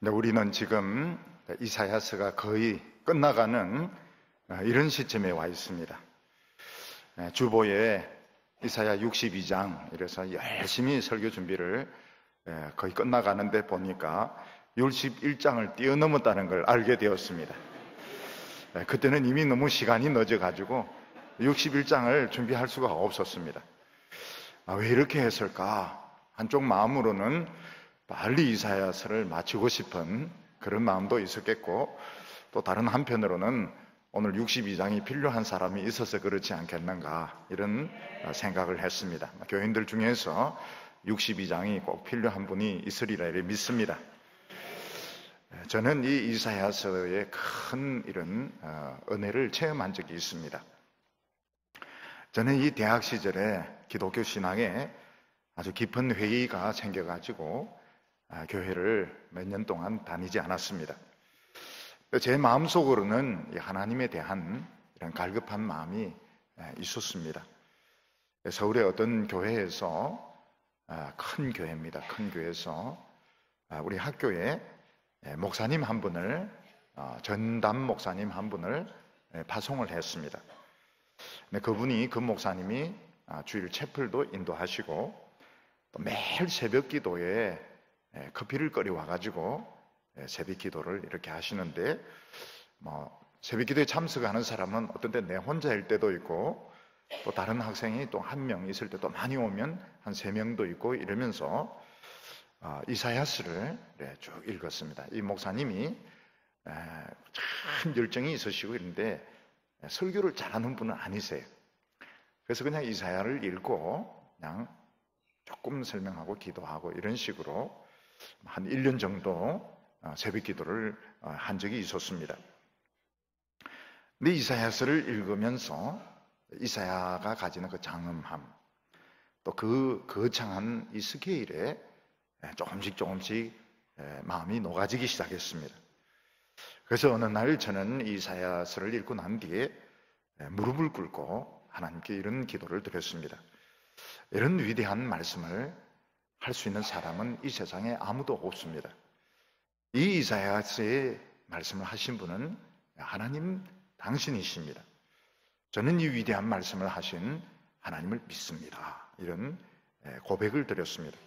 근데 우리는 지금 이사야서가 거의 끝나가는 이런 시점에 와 있습니다. 주보에 이사야 62장, 이래서 열심히 설교 준비를 거의 끝나가는데 보니까 61장을 뛰어넘었다는 걸 알게 되었습니다. 그때는 이미 너무 시간이 늦어가지고 61장을 준비할 수가 없었습니다. 왜 이렇게 했을까? 한쪽 마음으로는 빨리 이사야서를 마치고 싶은 그런 마음도 있었겠고, 또 다른 한편으로는 오늘 62장이 필요한 사람이 있어서 그렇지 않겠는가, 이런 생각을 했습니다. 교인들 중에서 62장이 꼭 필요한 분이 있으리라 믿습니다. 저는 이 이사야서의 큰 이런 은혜를 체험한 적이 있습니다. 저는 이 대학 시절에 기독교 신앙에 아주 깊은 회의가 생겨가지고 교회를 몇 년 동안 다니지 않았습니다. 제 마음속으로는 하나님에 대한 이런 갈급한 마음이 있었습니다. 서울의 어떤 교회에서, 큰 교회입니다. 큰 교회에서 우리 학교에 목사님 한 분을, 전담 목사님 한 분을 파송을 했습니다. 그분이, 그 목사님이 주일 채플도 인도하시고 또 매일 새벽 기도에 커피를 끓여 와가지고 새벽 기도를 이렇게 하시는데, 새벽 기도에 참석하는 사람은 어떤 때 내 혼자일 때도 있고, 또 다른 학생이 또 한 명 있을 때도 많이 오면 한 3명도 있고, 이러면서 이사야서를 쭉 읽었습니다. 이 목사님이 참 열정이 있으시고 이런데 설교를 잘하는 분은 아니세요. 그래서 그냥 이사야를 읽고 그냥 조금 설명하고 기도하고 이런 식으로 한 1년 정도 새벽 기도를 한 적이 있었습니다. 근데 이사야서를 읽으면서 이사야가 가지는 그 장엄함, 또 그 거창한 이 스케일에 조금씩 마음이 녹아지기 시작했습니다. 그래서 어느 날 저는 이사야서를 읽고 난 뒤에 무릎을 꿇고 하나님께 이런 기도를 드렸습니다. 이런 위대한 말씀을 할 수 있는 사람은 이 세상에 아무도 없습니다. 이 이사야서의 말씀을 하신 분은 하나님 당신이십니다. 저는 이 위대한 말씀을 하신 하나님을 믿습니다. 이런 고백을 드렸습니다.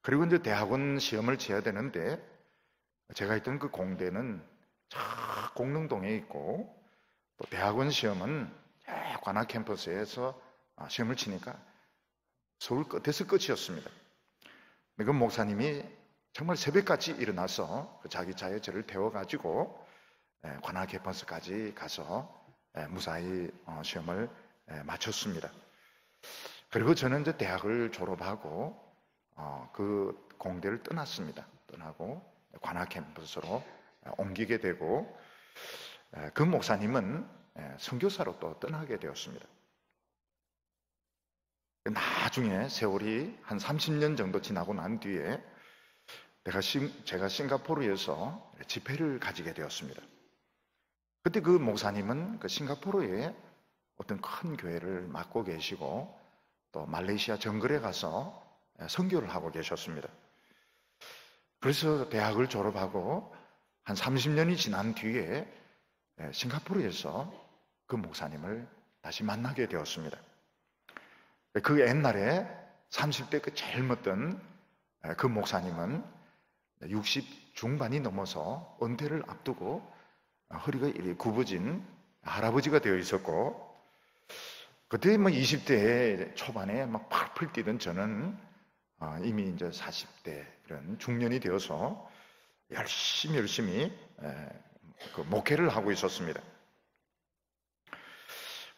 그리고 이제 대학원 시험을 치어야 되는데, 제가 있던 그 공대는 공릉동에 있고, 또 대학원 시험은 관악 캠퍼스에서 시험을 치니까 서울 끝에서 끝이었습니다. 그 목사님이 정말 새벽같이 일어나서 자기 차에 저를 태워가지고 관악 캠퍼스까지 가서 무사히 시험을 마쳤습니다. 그리고 저는 이제 대학을 졸업하고 그 공대를 떠났습니다. 떠나고 관악 캠퍼스로 옮기게 되고, 그 목사님은 선교사로 또 떠나게 되었습니다. 나중에 세월이 한 30년 정도 지나고 난 뒤에 제가 싱가포르에서 집회를 가지게 되었습니다. 그때 그 목사님은 그 싱가포르에 어떤 큰 교회를 맡고 계시고, 또 말레이시아 정글에 가서 선교를 하고 계셨습니다. 그래서 대학을 졸업하고 한 30년이 지난 뒤에 싱가포르에서 그 목사님을 다시 만나게 되었습니다. 그 옛날에 30대 그 제일 멋던 그 목사님은 60 중반이 넘어서 은퇴를 앞두고 허리가 이리 굽어진 할아버지가 되어 있었고, 그때 20대 초반에 막 팔풀 뛰던 저는 이미 이제 40대 이런 중년이 되어서 열심히 그 목회를 하고 있었습니다.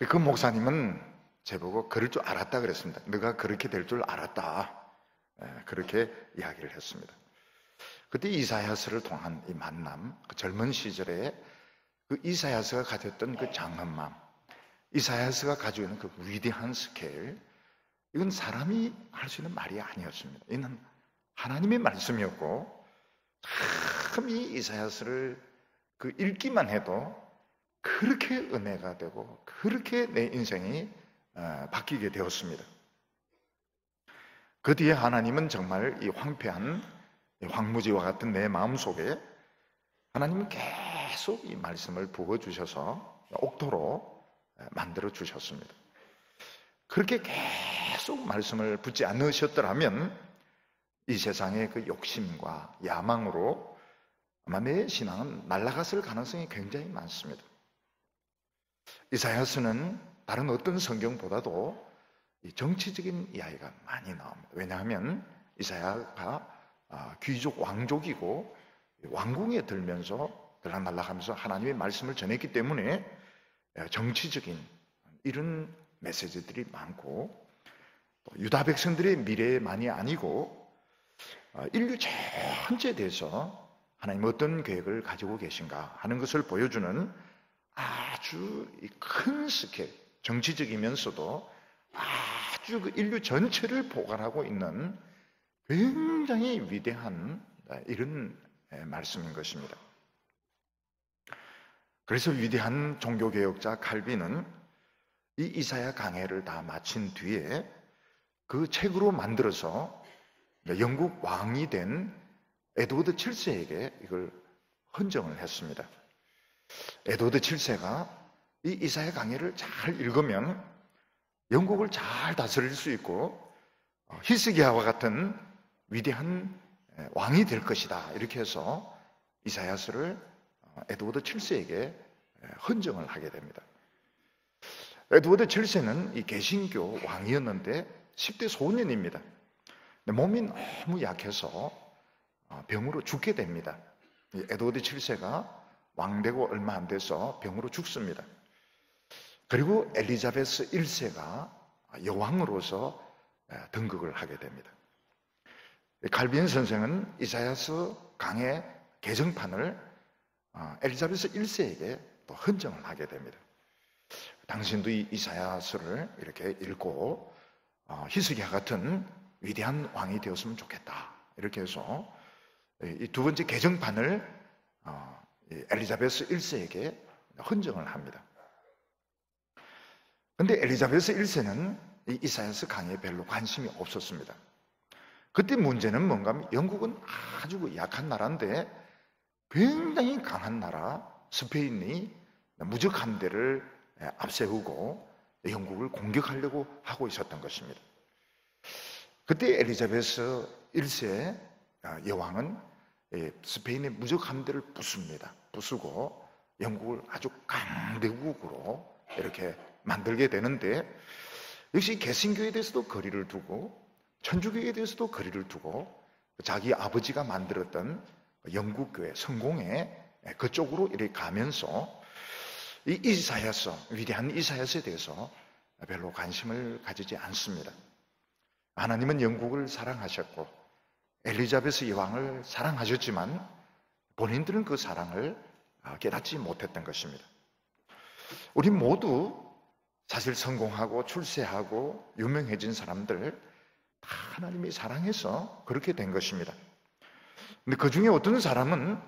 그 목사님은 제보고 그럴 줄 알았다 그랬습니다. 너가 그렇게 될 줄 알았다, 그렇게 이야기를 했습니다. 그때 이사야서를 통한 이 만남, 그 젊은 시절에 그 이사야서가 가졌던 그 장엄함, 이사야서가 가지고 있는 그 위대한 스케일, 이건 사람이 할 수 있는 말이 아니었습니다. 이는 하나님의 말씀이었고, 참 이 이사야서를 그 읽기만 해도 그렇게 은혜가 되고 그렇게 내 인생이 바뀌게 되었습니다. 그 뒤에 하나님은 정말 이 황폐한 황무지와 같은 내 마음속에 하나님은 계속 이 말씀을 부어주셔서 옥토로 만들어 주셨습니다. 그렇게 계속 말씀을 붙지 않으셨더라면 이 세상의 그 욕심과 야망으로 아마 내 신앙은 날아갔을 가능성이 굉장히 많습니다. 이사야서는 다른 어떤 성경보다도 정치적인 이야기가 많이 나옵니다. 왜냐하면 이사야가 귀족 왕족이고 왕궁에 들면서 들락날락하면서 하나님의 말씀을 전했기 때문에 정치적인 이런 메시지들이 많고, 유다 백성들의 미래만이 아니고 인류 전체에 대해서 하나님 어떤 계획을 가지고 계신가 하는 것을 보여주는 아주 큰 스케일, 정치적이면서도 아주 그 인류 전체를 보관하고 있는 굉장히 위대한 이런 말씀인 것입니다. 그래서 위대한 종교개혁자 칼빈은 이 이사야 강해를 다 마친 뒤에 그 책으로 만들어서 영국 왕이 된 에드워드 7세에게 이걸 헌정을 했습니다. 에드워드 7세가 이 이사야 강해를 잘 읽으면 영국을 잘 다스릴 수 있고 히스기야와 같은 위대한 왕이 될 것이다, 이렇게 해서 이사야서를 에드워드 7세에게 헌정을 하게 됩니다. 에드워드 7세는 이 개신교 왕이었는데 10대 소년입니다. 몸이 너무 약해서 병으로 죽게 됩니다. 에드워드 7세가 왕되고 얼마 안 돼서 병으로 죽습니다. 그리고 엘리자베스 1세가 여왕으로서 등극을 하게 됩니다. 칼빈 선생은 이사야서 강해 개정판을 엘리자베스 1세에게 또 헌정을 하게 됩니다. 당신도 이 이사야서를 이렇게 읽고 히스기야 같은 위대한 왕이 되었으면 좋겠다, 이렇게 해서 이 두 번째 개정판을 엘리자베스 1세에게 헌정을 합니다. 그런데 엘리자베스 1세는 이 이사야서 강의에 별로 관심이 없었습니다. 그때 문제는 뭔가 하면 영국은 아주 약한 나라인데 굉장히 강한 나라 스페인이 무적 함대를 앞세우고 영국을 공격하려고 하고 있었던 것입니다. 그때 엘리자베스 1세 여왕은 스페인의 무적 함대를 부수고 영국을 아주 강대국으로 이렇게 만들게 되는데, 역시 개신교에 대해서도 거리를 두고 천주교에 대해서도 거리를 두고 자기 아버지가 만들었던 영국교회 성공회 그쪽으로 이렇게 가면서 이 이사야서, 위대한 이사야서에 대해서 별로 관심을 가지지 않습니다. 하나님은 영국을 사랑하셨고 엘리자베스 여왕을 사랑하셨지만 본인들은 그 사랑을 깨닫지 못했던 것입니다. 우리 모두 사실 성공하고 출세하고 유명해진 사람들 다 하나님이 사랑해서 그렇게 된 것입니다. 근데 그 중에 어떤 사람은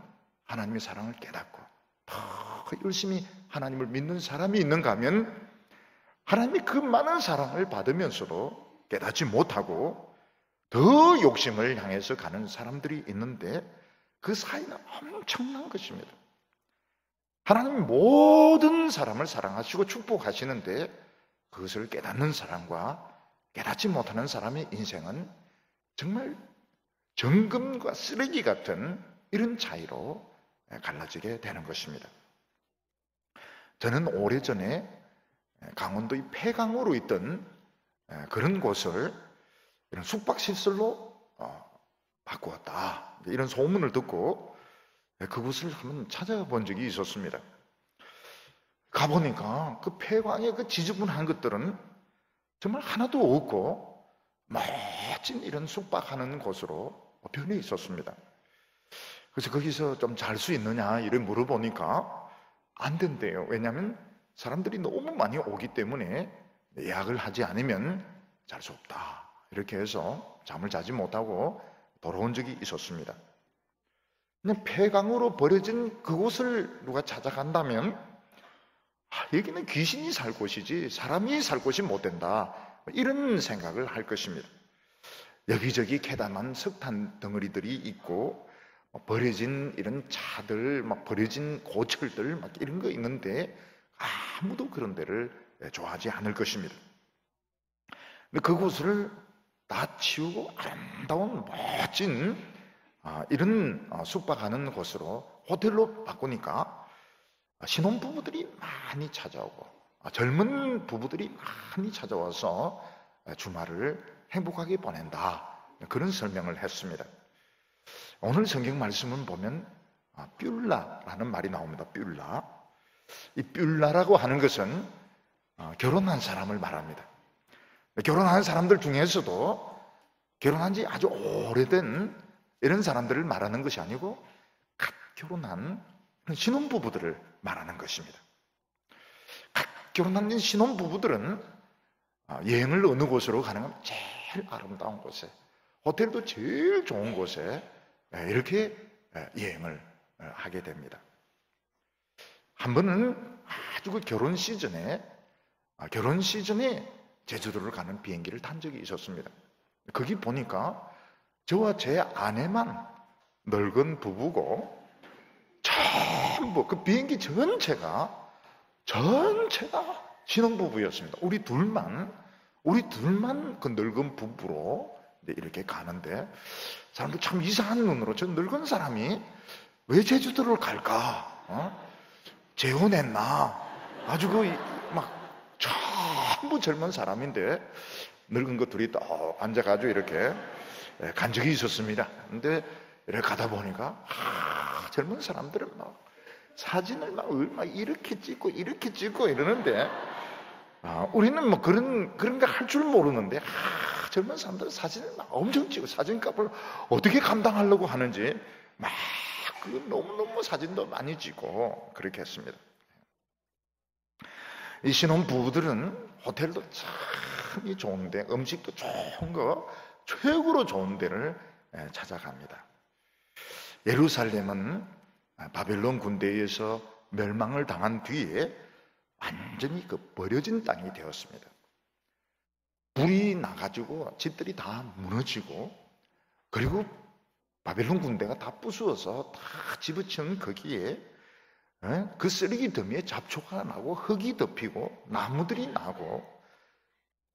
하나님의 사랑을 깨닫고 더 열심히 하나님을 믿는 사람이 있는가 하면 하나님이 그 많은 사랑을 받으면서도 깨닫지 못하고 더 욕심을 향해서 가는 사람들이 있는데, 그 사이는 엄청난 것입니다. 하나님이 모든 사람을 사랑하시고 축복하시는데 그것을 깨닫는 사람과 깨닫지 못하는 사람의 인생은 정말 정금과 쓰레기 같은 이런 차이로 갈라지게 되는 것입니다. 저는 오래전에 강원도의 폐강으로 있던 그런 곳을 이런 숙박시설로 바꾸었다, 이런 소문을 듣고 그곳을 한번 찾아본 적이 있었습니다. 가보니까 그 폐광의 그 지저분한 것들은 정말 하나도 없고 멋진 이런 숙박하는 곳으로 변해 있었습니다. 그래서 거기서 좀 잘 수 있느냐 이를 물어보니까 안 된대요. 왜냐하면 사람들이 너무 많이 오기 때문에 예약을 하지 않으면 잘 수 없다, 이렇게 해서 잠을 자지 못하고 돌아온 적이 있었습니다. 그냥 폐강으로 버려진 그곳을 누가 찾아간다면 여기는 귀신이 살 곳이지 사람이 살 곳이 못 된다, 이런 생각을 할 것입니다. 여기저기 캐담한 석탄 덩어리들이 있고 버려진 이런 차들, 막 버려진 고철들 막 이런 거 있는데 아무도 그런 데를 좋아하지 않을 것입니다. 근데 그곳을 다 치우고 아름다운 멋진 이런 숙박하는 곳으로 호텔로 바꾸니까 신혼부부들이 많이 찾아오고 젊은 부부들이 많이 찾아와서 주말을 행복하게 보낸다, 그런 설명을 했습니다. 오늘 성경 말씀을 보면 뷸라라는 말이 나옵니다. 뷸라. 이 뷸라라고 하는 것은 결혼한 사람을 말합니다. 결혼한 사람들 중에서도 결혼한 지 아주 오래된 이런 사람들을 말하는 것이 아니고 갓 결혼한 신혼부부들을 말하는 것입니다. 갓 결혼한 신혼부부들은 여행을 어느 곳으로 가는 건 제일 아름다운 곳에, 호텔도 제일 좋은 곳에 이렇게 여행을 하게 됩니다. 한 번은 아주 그 결혼 시즌에 제주도를 가는 비행기를 탄 적이 있었습니다. 거기 보니까 저와 제 아내만 늙은 부부고 전부 그 비행기 전체가 신혼부부였습니다. 우리 둘만 그 늙은 부부로 이렇게 가는데 사람들 참 이상한 눈으로 저 늙은 사람이 왜 제주도를 갈까? 재혼했나? 아주 막 전부 젊은 사람인데 늙은 것 둘이 또 앉아가지고 이렇게 간 적이 있었습니다. 근데 이렇게 가다 보니까 젊은 사람들은 막 사진을 막 이렇게 찍고 이러는데 우리는 뭐 그런 거 할 줄 모르는데 젊은 사람들은 사진을 막 엄청 찍고 사진값을 어떻게 감당하려고 하는지 막 너무너무 사진도 많이 찍고 그렇게 했습니다. 이 신혼부부들은 호텔도 참 좋은데 음식도 좋은 거 최고로 좋은 데를 찾아갑니다. 예루살렘은 바벨론 군대에 의해서 멸망을 당한 뒤에 완전히 버려진 땅이 되었습니다. 불이 나가지고 집들이 다 무너지고, 그리고 바벨론 군대가 다 부수어서 다 집어치운 거기에 그 쓰레기 더미에 잡초가 나고 흙이 덮이고 나무들이 나고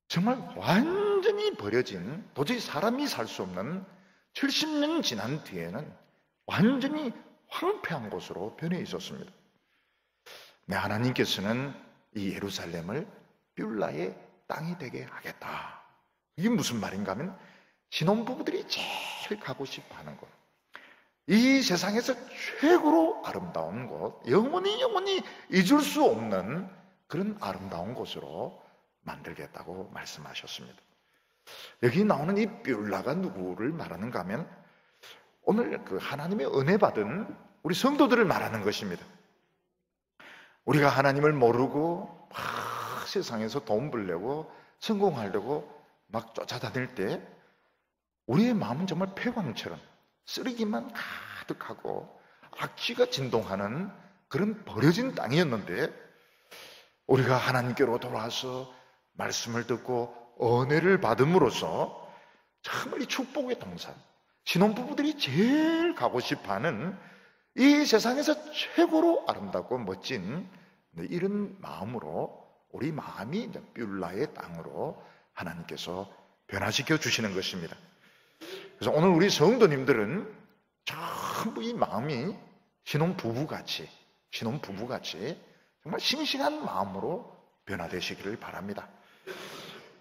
정말 완전히 버려진, 도저히 사람이 살 수 없는 70년 지난 뒤에는 완전히 황폐한 곳으로 변해 있었습니다. 하나님께서는 이 예루살렘을 뷸라의 땅이 되게 하겠다. 이게 무슨 말인가 하면 신혼부부들이 제일 가고 싶어 하는 곳, 이 세상에서 최고로 아름다운 곳, 영원히 잊을 수 없는 그런 아름다운 곳으로 만들겠다고 말씀하셨습니다. 여기 나오는 이 뷸라가 누구를 말하는가 하면 오늘 그 하나님의 은혜 받은 우리 성도들을 말하는 것입니다. 우리가 하나님을 모르고 막 세상에서 돈 벌려고 성공하려고 막 쫓아다닐 때 우리의 마음은 정말 폐광처럼 쓰레기만 가득하고 악취가 진동하는 그런 버려진 땅이었는데, 우리가 하나님께로 돌아와서 말씀을 듣고 은혜를 받음으로써 정말 이 축복의 동산, 신혼부부들이 제일 가고 싶어하는 이 세상에서 최고로 아름답고 멋진 이런 마음으로 우리 마음이 이제 뷸라의 땅으로 하나님께서 변화시켜 주시는 것입니다. 그래서 오늘 우리 성도님들은 전부 이 마음이 신혼부부같이 정말 싱싱한 마음으로 변화되시기를 바랍니다.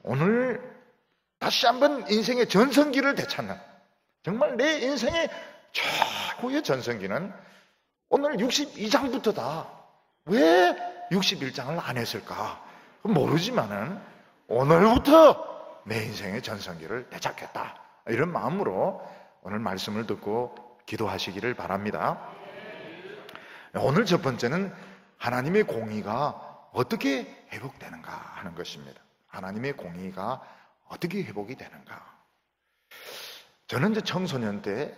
오늘 다시 한번 인생의 전성기를 되찾는, 정말 내 인생의 최고의 전성기는 오늘 62장부터다. 왜 61장을 안 했을까? 모르지만은 오늘부터 내 인생의 전성기를 되찾겠다. 이런 마음으로 오늘 말씀을 듣고 기도하시기를 바랍니다. 오늘 첫 번째는 하나님의 공의가 어떻게 회복되는가 하는 것입니다. 하나님의 공의가 어떻게 회복이 되는가. 저는 이제 청소년 때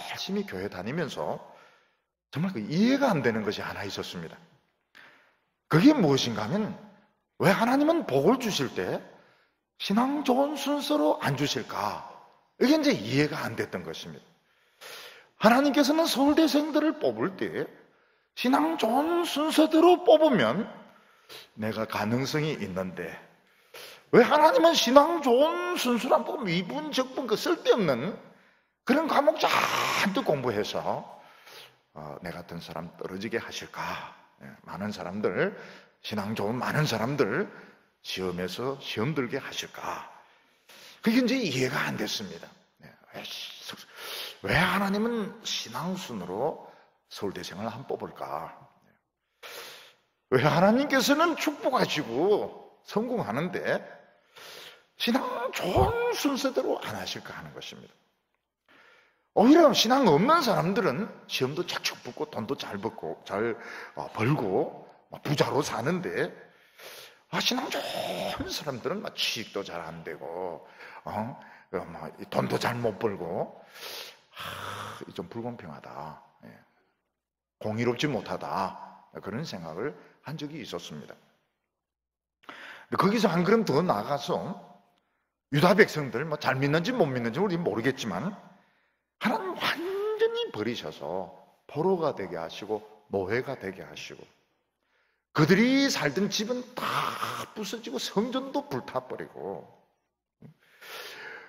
열심히 교회 다니면서 정말 이해가 안 되는 것이 하나 있었습니다. 그게 무엇인가 하면 왜 하나님은 복을 주실 때 신앙 좋은 순서로 안 주실까? 이게 이제 이해가 안 됐던 것입니다. 하나님께서는 서울대생들을 뽑을 때 신앙 좋은 순서대로 뽑으면 내가 가능성이 있는데, 왜 하나님은 신앙 좋은 순서를 안 뽑으면 미분, 적분, 그 쓸데없는 그런 과목 잔뜩 공부해서 내 같은 사람 떨어지게 하실까? 많은 사람들, 신앙 좋은 많은 사람들 시험에서 시험 들게 하실까? 그게 이제 이해가 안 됐습니다. 왜 하나님은 신앙순으로 서울대생을 한 뽑을까? 왜 하나님께서는 축복하시고 성공하는데 신앙 좋은 순서대로 안 하실까 하는 것입니다. 오히려 신앙 없는 사람들은 시험도 착착 붙고 돈도 잘 벌고 부자로 사는데, 신앙 좋은 사람들은 취직도 잘 안 되고 돈도 잘 못 벌고 좀 불공평하다, 공의롭지 못하다, 그런 생각을 한 적이 있었습니다. 거기서 한 걸음 더 나아가서 유다 백성들, 잘 믿는지 못 믿는지 우리는 모르겠지만 하나님 완전히 버리셔서 포로가 되게 하시고 노예가 되게 하시고, 그들이 살던 집은 다 부서지고 성전도 불타버리고,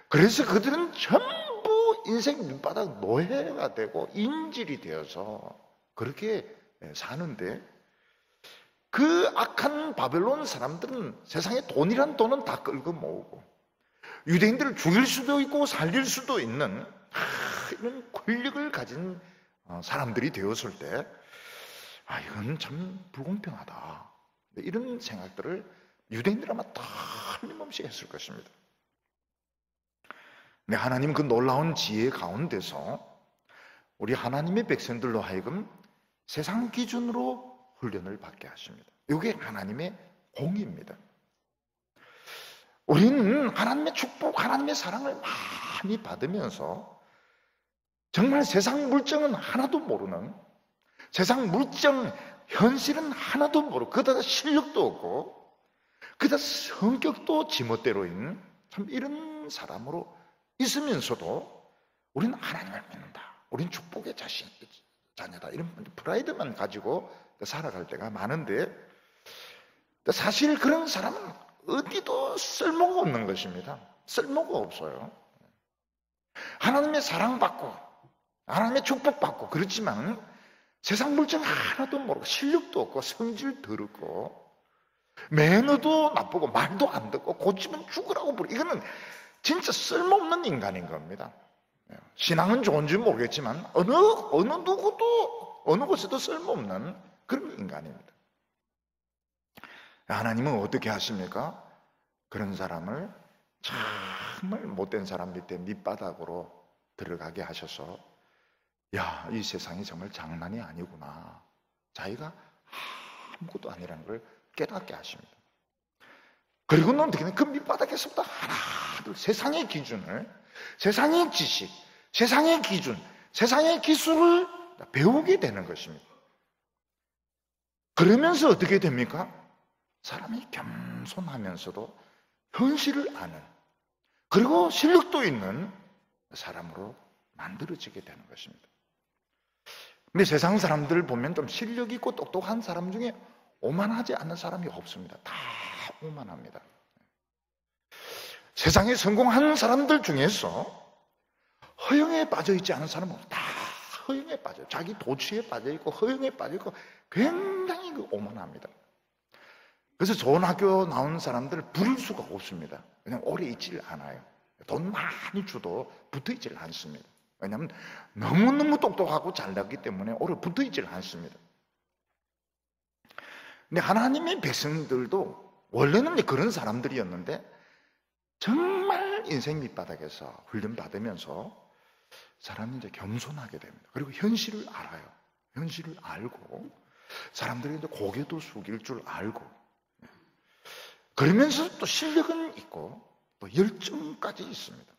그래서 그들은 전부 인생 밑바닥 노예가 되고 인질이 되어서 그렇게 사는데, 그 악한 바벨론 사람들은 세상에 돈이란 돈은 다 끌고 모으고 유대인들을 죽일 수도 있고 살릴 수도 있는 이런 권력을 가진 사람들이 되었을 때, 이건 참 불공평하다, 이런 생각들을 유대인들 아마 틀림없이 했을 것입니다. 근데 하나님 그 놀라운 지혜 가운데서 우리 하나님의 백성들로 하여금 세상 기준으로 훈련을 받게 하십니다. 이게 하나님의 공의입니다. 우리는 하나님의 축복, 하나님의 사랑을 많이 받으면서 정말 세상 물정은 하나도 모르는, 세상 물정 현실은 하나도 모르고, 그다가 실력도 없고 그다가 성격도 지멋대로인 참 이런 사람으로 있으면서도 우리는 하나님을 믿는다, 우리는 축복의 자녀다, 이런 프라이드만 가지고 살아갈 때가 많은데, 사실 그런 사람은 어디도 쓸모가 없는 것입니다. 쓸모가 없어요. 하나님의 사랑받고 하나님의 축복받고 그렇지만 세상 물정 하나도 모르고 실력도 없고 성질 더럽고 매너도 나쁘고 말도 안 듣고 고치면 죽으라고 부르고, 이거는 진짜 쓸모없는 인간인 겁니다. 신앙은 좋은지 모르겠지만 어느 누구도 어느 곳에도 쓸모없는 그런 인간입니다. 하나님은 어떻게 하십니까? 그런 사람을 정말 못된 사람 밑에 밑바닥으로 들어가게 하셔서, 이 세상이 정말 장난이 아니구나, 자기가 아무것도 아니라는 걸 깨닫게 하십니다. 그리고는 어떻게 그 밑바닥에서부터 하나 둘 세상의 기준을, 세상의 지식, 세상의 기준, 세상의 기술을 배우게 되는 것입니다. 그러면서 어떻게 됩니까? 사람이 겸손하면서도 현실을 아는, 그리고 실력도 있는 사람으로 만들어지게 되는 것입니다. 근데 세상 사람들 보면 좀 실력 있고 똑똑한 사람 중에 오만하지 않는 사람이 없습니다. 다 오만합니다. 세상에 성공한 사람들 중에서 허영에 빠져 있지 않은 사람은 다 허영에 빠져요. 자기 도취에 빠져 있고 허영에 빠져 있고 굉장히 오만합니다. 그래서 좋은 학교 나온 사람들 부를 수가 없습니다. 그냥 오래 있질 않아요. 돈 많이 줘도 붙어 있질 않습니다. 왜냐하면 너무너무 똑똑하고 잘났기 때문에 오래 붙어 있질 않습니다. 근데 하나님의 백성들도 원래는 그런 사람들이었는데 정말 인생 밑바닥에서 훈련받으면서 사람이 이제 겸손하게 됩니다. 그리고 현실을 알아요. 현실을 알고 사람들이 이제 고개도 숙일 줄 알고, 그러면서 또 실력은 있고 또 열정까지 있습니다.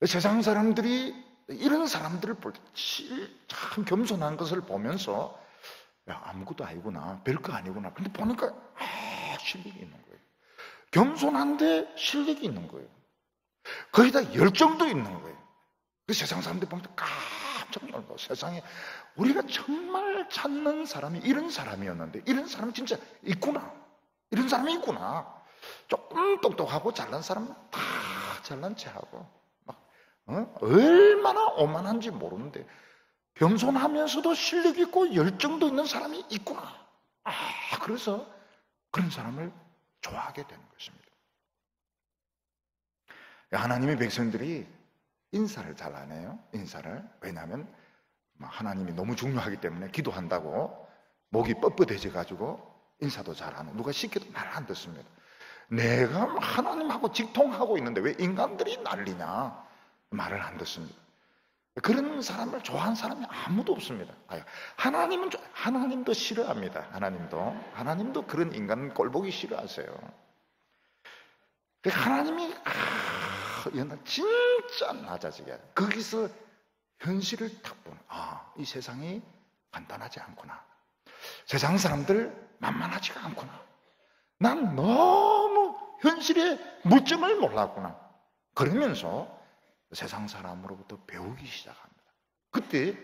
세상 사람들이 이런 사람들을 볼 때 참 겸손한 것을 보면서 아무것도 아니구나, 별거 아니구나. 근데 보니까 실력이 있는 거예요. 겸손한데 실력이 있는 거예요. 거기다 열정도 있는 거예요. 그 세상 사람들 보면 깜짝 놀고, 세상에 우리가 정말 찾는 사람이 이런 사람이었는데 이런 사람이 진짜 있구나. 이런 사람이 있구나. 조금 똑똑하고 잘난 사람은 다 잘난 체하고 막 얼마나 오만한지 모르는데 겸손하면서도 실력 있고 열정도 있는 사람이 있구나. 그래서 그런 사람을 좋아하게 되는 것입니다. 하나님의 백성들이 인사를 잘 안 해요. 인사를. 왜냐하면 하나님이 너무 중요하기 때문에 기도한다고 목이 뻣뻣해져 가지고 인사도 잘 안 해요. 누가 시켜도 말 안 듣습니다. 내가 하나님하고 직통하고 있는데 왜 인간들이 난리냐, 말을 안 듣습니다. 그런 사람을 좋아하는 사람이 아무도 없습니다. 하나님도 싫어합니다. 하나님도 그런 인간 꼴보기 싫어하세요. 하나님이 진짜 낮아지게, 거기서 현실을 탁 보는, 이 세상이 간단하지 않구나. 세상 사람들 만만하지가 않구나. 난 너무 현실의 물정을 몰랐구나. 그러면서 세상 사람으로부터 배우기 시작합니다. 그때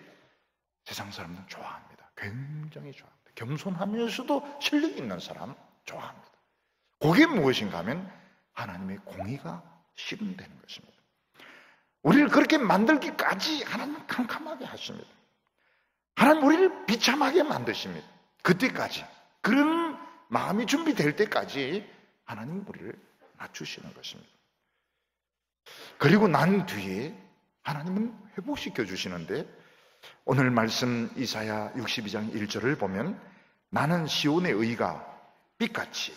세상 사람들은 좋아합니다. 굉장히 좋아합니다. 겸손하면서도 실력 있는 사람 좋아합니다. 그게 무엇인가 하면 하나님의 공의가 실현되는 것입니다. 우리를 그렇게 만들기까지 하나님은 캄캄하게 하십니다. 하나님 우리를 비참하게 만드십니다. 그때까지, 그런 마음이 준비될 때까지 하나님 우리를 낮추시는 것입니다. 그리고 난 뒤에 하나님은 회복시켜 주시는데, 오늘 말씀 이사야 62장 1절을 보면 나는 시온의 의가 빛같이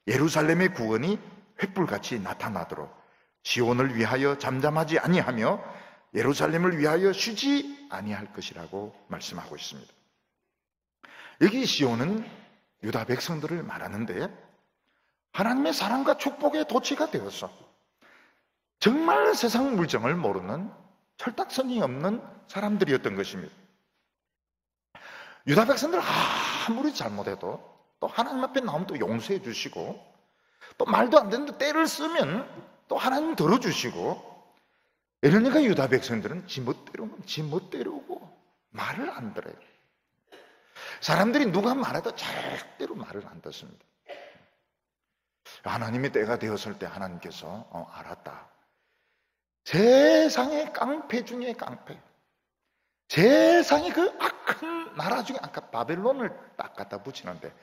예루살렘의 구원이 횃불같이 나타나도록 시온을 위하여 잠잠하지 아니하며 예루살렘을 위하여 쉬지 아니할 것이라고 말씀하고 있습니다. 여기 시온은 유다 백성들을 말하는데 하나님의 사랑과 축복의 도취가 되어서 정말 세상 물정을 모르는 철딱선이 없는 사람들이었던 것입니다. 유다 백성들 아무리 잘못해도 또 하나님 앞에 나오면 또 용서해 주시고, 또 말도 안 되는데 때를 쓰면 또 하나님 들어주시고, 이러니까 유다 백성들은 지멋대로고 말을 안 들어요. 사람들이 누가 말해도 절대로 말을 안 듣습니다. 하나님의 때가 되었을 때 하나님께서 알았다. 세상의 깡패 중에 깡패, 세상의 그 악한 나라 중에 아까 바벨론을 딱 갖다 붙이는데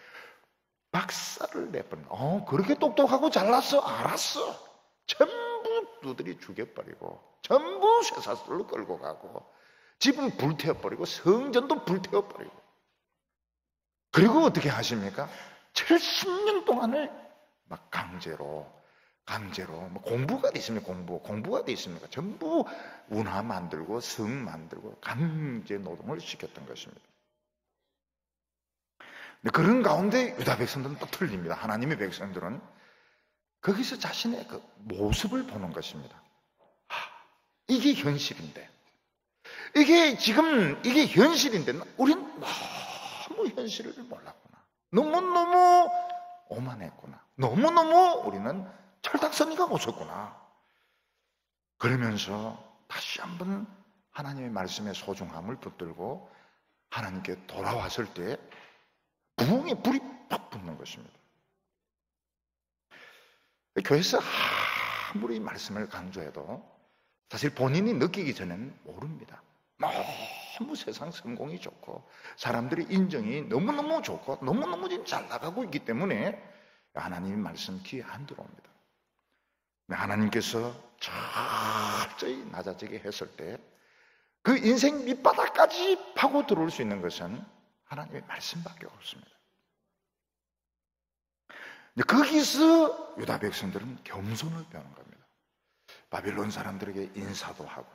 박살을 내버린, 그렇게 똑똑하고 잘났어, 알았어. 전부 두들이 죽여버리고 전부 쇠사슬로 끌고 가고 집은 불태워버리고 성전도 불태워버리고, 그리고 어떻게 하십니까? 70년 동안을 막 강제로 뭐 공부가 돼 있습니까? 공부가 돼 있습니까? 전부 운하 만들고 성 만들고 강제 노동을 시켰던 것입니다. 근데 그런 가운데 유다 백성들은 또 틀립니다. 하나님의 백성들은 거기서 자신의 그 모습을 보는 것입니다. 이게 현실인데, 이게 현실인데 우리는 너무 현실을 몰랐구나. 너무너무 오만했구나. 너무너무 우리는 철딱서니가 없었구나. 그러면서 다시 한번 하나님의 말씀의 소중함을 붙들고 하나님께 돌아왔을 때 부흥의 불이 팍 붙는 것입니다. 교회에서 아무리 말씀을 강조해도 사실 본인이 느끼기 전에는 모릅니다. 너무 세상 성공이 좋고 사람들의 인정이 너무너무 좋고 너무너무 지금 잘 나가고 있기 때문에 하나님의 말씀 귀에 안 들어옵니다. 하나님께서 철저히 낮아지게 했을 때 그 인생 밑바닥까지 파고 들어올 수 있는 것은 하나님의 말씀밖에 없습니다. 거기서 유다 백성들은 겸손을 배우는 겁니다. 바벨론 사람들에게 인사도 하고,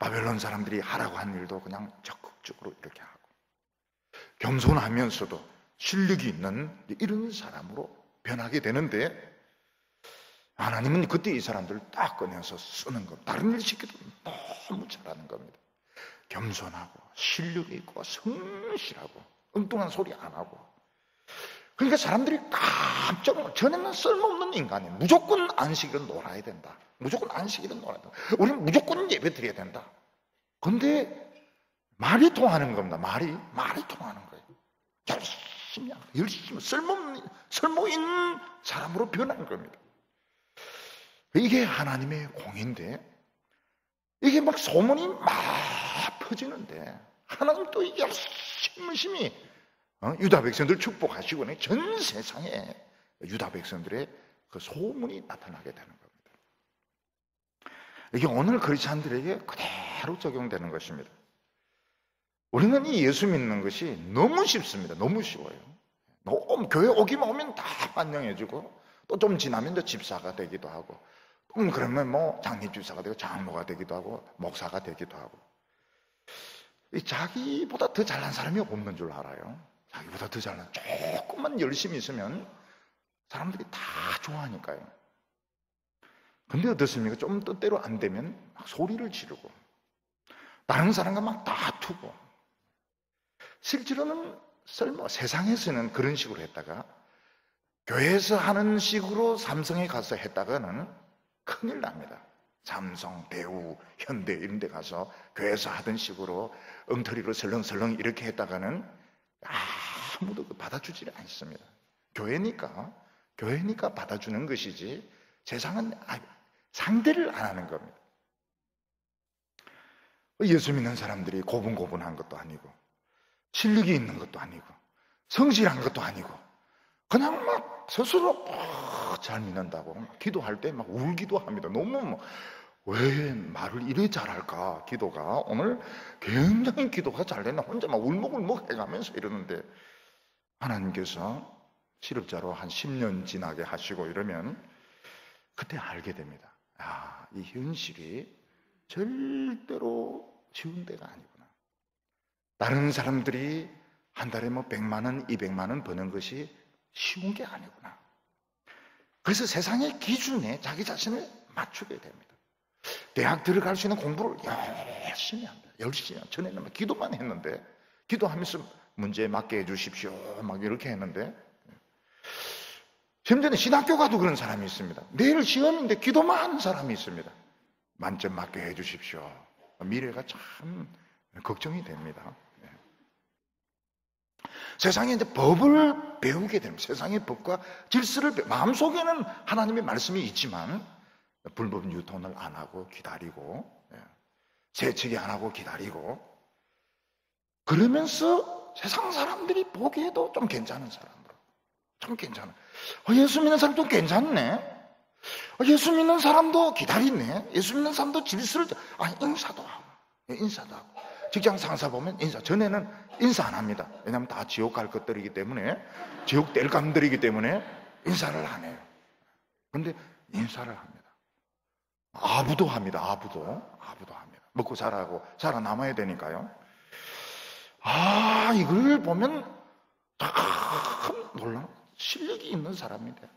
바벨론 사람들이 하라고 한 일도 그냥 적극적으로 이렇게 하고, 겸손하면서도 실력이 있는 이런 사람으로 변하게 되는데, 하나님은 그때 이 사람들을 딱 꺼내서 쓰는 겁니다. 다른 일 시켜도 너무 잘하는 겁니다. 겸손하고 실력이 있고 성실하고 엉뚱한 소리 안 하고, 그러니까 사람들이 깜짝 놀라. 전에는 쓸모없는 인간이 무조건 안식일은 놀아야 된다. 무조건 안식일은 놀아야 된다. 우리는 무조건 예배 드려야 된다. 근데 말이 통하는 겁니다. 말이 통하는 거예요. 열심히 쓸모 있는 사람으로 변한 겁니다. 이게 하나님의 공인데, 이게 막 소문이 막 퍼지는데, 하나님 또 열심히 유다 백성들 축복하시고 전 세상에 유다 백성들의 그 소문이 나타나게 되는 겁니다. 이게 오늘 크리스찬들에게 그대로 적용되는 것입니다. 우리는 이 예수 믿는 것이 너무 쉽습니다. 너무 쉬워요. 너무 교회 오기만 오면 다 환영해주고, 또 좀 지나면 또 집사가 되기도 하고, 그러면 뭐 장립집사가 되고 장로가 되기도 하고 목사가 되기도 하고. 자기보다 더 잘난 사람이 없는 줄 알아요. 자기보다 더 잘난, 조금만 열심히 있으면 사람들이 다 좋아하니까요. 근데 어떻습니까? 좀 뜻대로 안 되면 막 소리를 지르고 다른 사람과 막 다투고. 실제로는 세상에서는 그런 식으로 했다가 교회에서 하는 식으로 삼성에 가서 했다가는 큰일 납니다. 삼성, 대우, 현대 이런 데 가서 교회에서 하던 식으로 엉터리로 설렁설렁 이렇게 했다가는 아무도 받아주지 않습니다. 교회니까 받아주는 것이지 세상은 상대를 안 하는 겁니다. 예수 믿는 사람들이 고분고분한 것도 아니고 실력이 있는 것도 아니고 성실한 것도 아니고 그냥 막 스스로 잘 믿는다고 기도할 때 막 울기도 합니다. 너무 왜 말을 이래 잘할까? 기도가 오늘 굉장히 기도가 잘 됐나? 혼자 막 울먹울먹 해가면서 이러는데 하나님께서 실업자로 한 10년 지나게 하시고 이러면 그때 알게 됩니다. 이 현실이 절대로 쉬운 데가 아니구나. 다른 사람들이 한 달에 100만 원, 200만 원 버는 것이 쉬운 게 아니구나. 그래서 세상의 기준에 자기 자신을 맞추게 됩니다. 대학 들어갈 수 있는 공부를 열심히 합니다. 열심히. 전에는 기도만 했는데, 기도하면서 문제에 맞게 해주십시오. 막 이렇게 했는데, 좀 전에 신학교 가도 그런 사람이 있습니다. 내일 시험인데 기도만 하는 사람이 있습니다. 만점 맞게 해주십시오. 미래가 참 걱정이 됩니다. 세상에 이제 법을 배우게 됩니다. 세상의 법과 질서를 마음속에는 하나님의 말씀이 있지만 불법 유통을 안 하고 기다리고 세척이 안 하고 기다리고 그러면서 세상 사람들이 보기에도 좀 괜찮은 사람으로 좀 괜찮아. 예수 믿는 사람 좀 괜찮네. 예수 믿는 사람도 기다리네. 예수 믿는 사람도 질서를 인사도 하고 직장 상사 보면 인사. 전에는 인사 안 합니다. 왜냐하면 다 지옥 갈 것들이기 때문에, 지옥 뗄감들이기 때문에 인사를 안 해요. 그런데 인사를 합니다. 아부도 합니다. 아부도 합니다. 먹고 살아남아야 되니까요. 이걸 보면 참 놀라운 실력이 있는 사람인데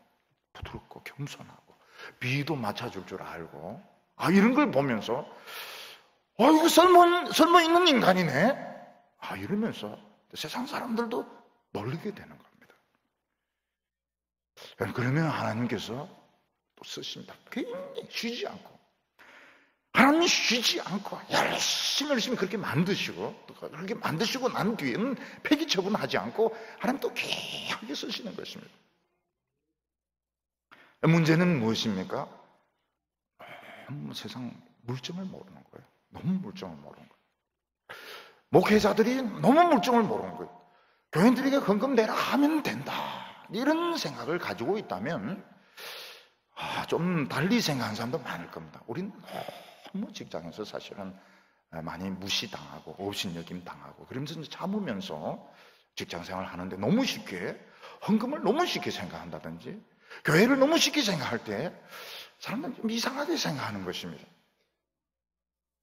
부드럽고 겸손하고 비도 맞춰줄 줄 알고 이런 걸 보면서 이거 설마 있는 인간이네. 이러면서 세상 사람들도 놀리게 되는 겁니다. 그러면 하나님께서 또 쓰십니다. 굉장히 쉬지 않고. 하나님이 쉬지 않고 열심히 그렇게 만드시고, 또 그렇게 만드시고 난 뒤에는 폐기 처분하지 않고 하나님 또 귀하게 쓰시는 것입니다. 문제는 무엇입니까? 세상 물정을 모르는 거예요. 너무 물정을 모르는 거예요. 목회자들이 너무 물정을 모르는 거예요. 교인들에게 헌금 내라 하면 된다. 이런 생각을 가지고 있다면 좀 달리 생각하는 사람도 많을 겁니다. 우린 너무 직장에서 사실은 많이 무시당하고 업신여김 당하고 그러면서 참으면서 직장생활을 하는데 너무 쉽게 헌금을 너무 쉽게 생각한다든지 교회를 너무 쉽게 생각할 때 사람들은 좀 이상하게 생각하는 것입니다.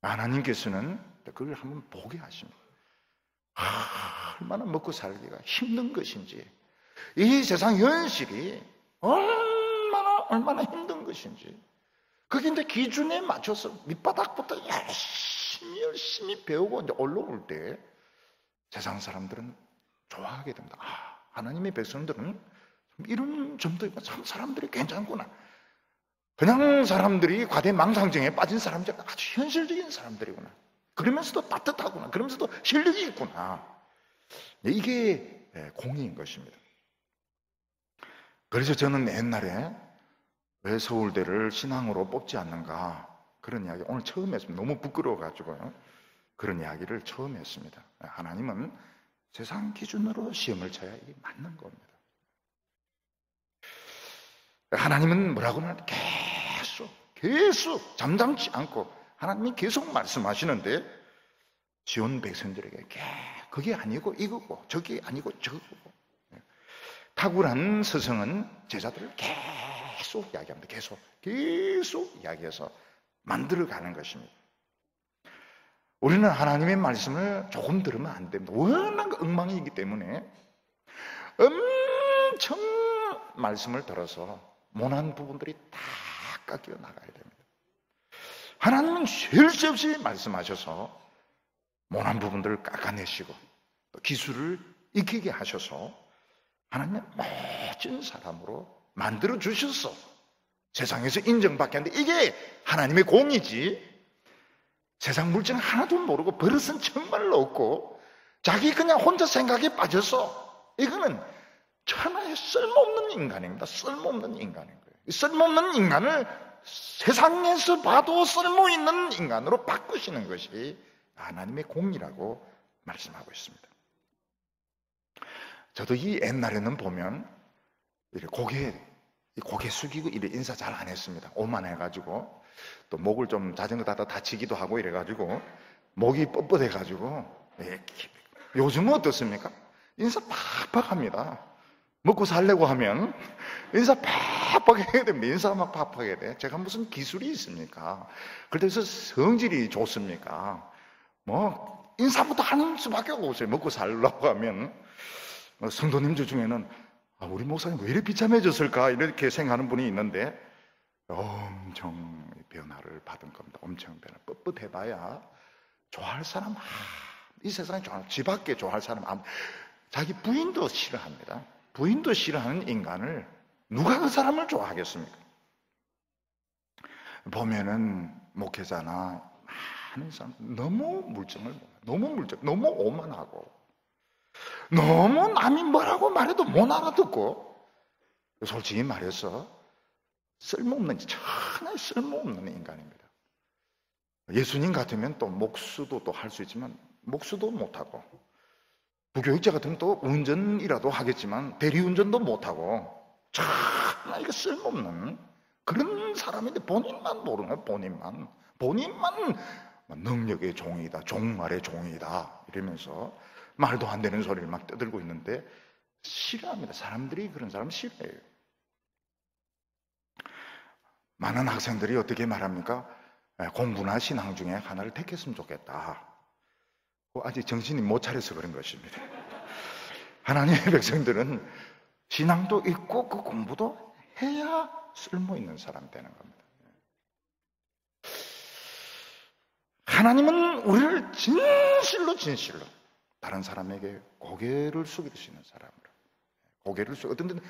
하나님께서는 그걸 한번 보게 하십니다. 얼마나 먹고 살기가 힘든 것인지, 이 세상 현실이 얼마나 힘든 것인지, 그게 이제 기준에 맞춰서 밑바닥부터 열심히 배우고 이제 올라올 때 세상 사람들은 좋아하게 됩니다. 하나님의 백성들은 이런 점도 있고, 참 사람들이 괜찮구나. 그냥 사람들이 과대망상증에 빠진 사람들 아주 현실적인 사람들이구나. 그러면서도 따뜻하구나. 그러면서도 실력이 있구나. 이게 공의인 것입니다. 그래서 저는 옛날에 왜 서울대를 신앙으로 뽑지 않는가 그런 이야기 오늘 처음 했습니다. 너무 부끄러워가지고요. 그런 이야기를 처음 했습니다. 하나님은 세상 기준으로 시험을 쳐야 이게 맞는 겁니다. 하나님은 뭐라고 하나 계속 잠잠치 않고 하나님이 계속 말씀하시는데 지온 백성들에게 그게 아니고 이거고 저게 아니고 저거고. 탁월한 스승은 제자들을 계속 이야기합니다. 계속 이야기해서 만들어가는 것입니다. 우리는 하나님의 말씀을 조금 들으면 안 됩니다. 워낙 엉망이기 때문에 엄청 말씀을 들어서 모난 부분들이 다 깎여 나가야 됩니다. 하나님은 쉴 새 없이 말씀하셔서 모난 부분들을 깎아내시고 또 기술을 익히게 하셔서 하나님의 멋진 사람으로 만들어 주셨어. 세상에서 인정받게 하는데 이게 하나님의 공이지. 세상 물정 하나도 모르고 버릇은 정말로 없고 자기 그냥 혼자 생각에 빠져서 이거는 천하의 쓸모없는 인간입니다. 쓸모없는 인간인 거예요. 쓸모없는 인간을 세상에서 봐도 쓸모있는 인간으로 바꾸시는 것이 하나님의 공이라고 말씀하고 있습니다. 저도 이 옛날에는 보면 고개 숙이고 이래 인사 잘 안 했습니다. 오만해가지고 또 목을 좀 자전거 타다 다치기도 하고 이래가지고 목이 뻣뻣해가지고 요즘은 어떻습니까? 인사 팍팍 합니다. 먹고 살려고 하면 인사 팍팍 해야 됩니다. 인사만 팍팍 해야 돼. 제가 무슨 기술이 있습니까? 그래서 성질이 좋습니까? 뭐 인사부터 하는 수밖에 없어요. 먹고 살려고 하면 성도님들 중에는 우리 목사님 왜 이렇게 비참해졌을까 이렇게 생각하는 분이 있는데 엄청 변화를 받은 겁니다. 엄청 변화. 뻣뻣해봐야 좋아할 사람 이 세상에 집 밖에 좋아할 사람 자기 부인도 싫어합니다. 부인도 싫어하는 인간을 누가 그 사람을 좋아하겠습니까? 보면은 목회자나 많은 사람 너무 너무 오만하고 너무 남이 뭐라고 말해도 못 알아듣고 솔직히 말해서 천하의 쓸모없는 인간입니다. 예수님 같으면 또 목수도 또 할 수 있지만 목수도 못하고 부교육자 같으면 또 운전이라도 하겠지만 대리운전도 못하고 참 이거 쓸모없는 그런 사람인데 본인만 모르는 거예요. 본인만 능력의 종이다, 종말의 종이다 이러면서 말도 안 되는 소리를 막 떠들고 있는데 싫어합니다. 사람들이 그런 사람 싫어해요. 많은 학생들이 어떻게 말합니까? 공부나 신앙 중에 하나를 택했으면 좋겠다. 아직 정신이 못 차려서 그런 것입니다. 하나님의 백성들은 신앙도 있고 그 공부도 해야 쓸모있는 사람 되는 겁니다. 하나님은 우리를 진실로 다른 사람에게 고개를 숙일 수 있는 사람으로 고개를 숙여 어떤 데는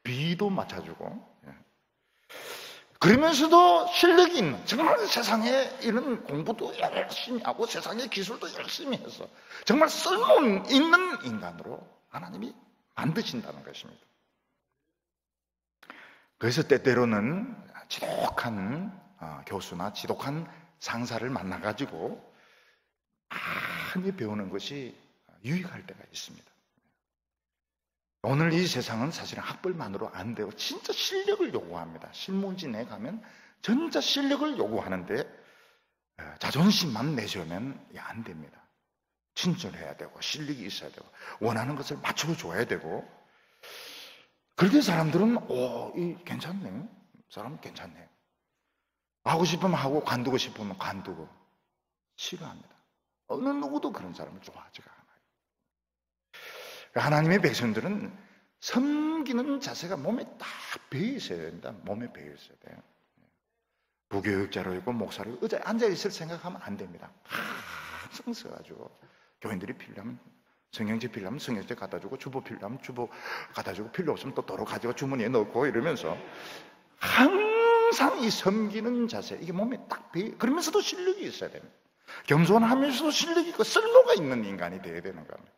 비도 맞춰주고 그러면서도 실력이 있는 정말 세상에 이런 공부도 열심히 하고 세상의 기술도 열심히 해서 정말 쓸모 있는 인간으로 하나님이 만드신다는 것입니다. 그래서 때때로는 지독한 교수나 지독한 상사를 만나가지고 많이 배우는 것이 유익할 때가 있습니다. 오늘 이 세상은 사실은 학벌만으로 안 되고 진짜 실력을 요구합니다. 실무진에 가면 진짜 실력을 요구하는데 자존심만 내세우면 안 됩니다. 친절해야 되고 실력이 있어야 되고 원하는 것을 맞춰줘야 되고 그렇게 사람들은 이 괜찮네. 사람 괜찮네. 하고 싶으면 하고 관두고 싶으면 관두고 싫어합니다. 어느 누구도 그런 사람을 좋아하지가 않아요. 하나님의 백성들은 섬기는 자세가 몸에 딱 배어 있어야 된다. 몸에 배어 있어야 돼요. 부교육자로 있고 목사로 의자에 앉아있을 생각하면 안 됩니다. 항상 서가지고 교인들이 필요하면 성경책 필요하면 성경책 갖다 주고, 주보 필요하면 주보 갖다 주고, 필요 없으면 또 도로 가져가 주머니에 넣고 이러면서 항상 이 섬기는 자세, 이게 몸에 딱 그러면서도 실력이 있어야 됩니다. 겸손하면서도 실력이 있고 쓸모가 있는 인간이 되어야 되는 겁니다.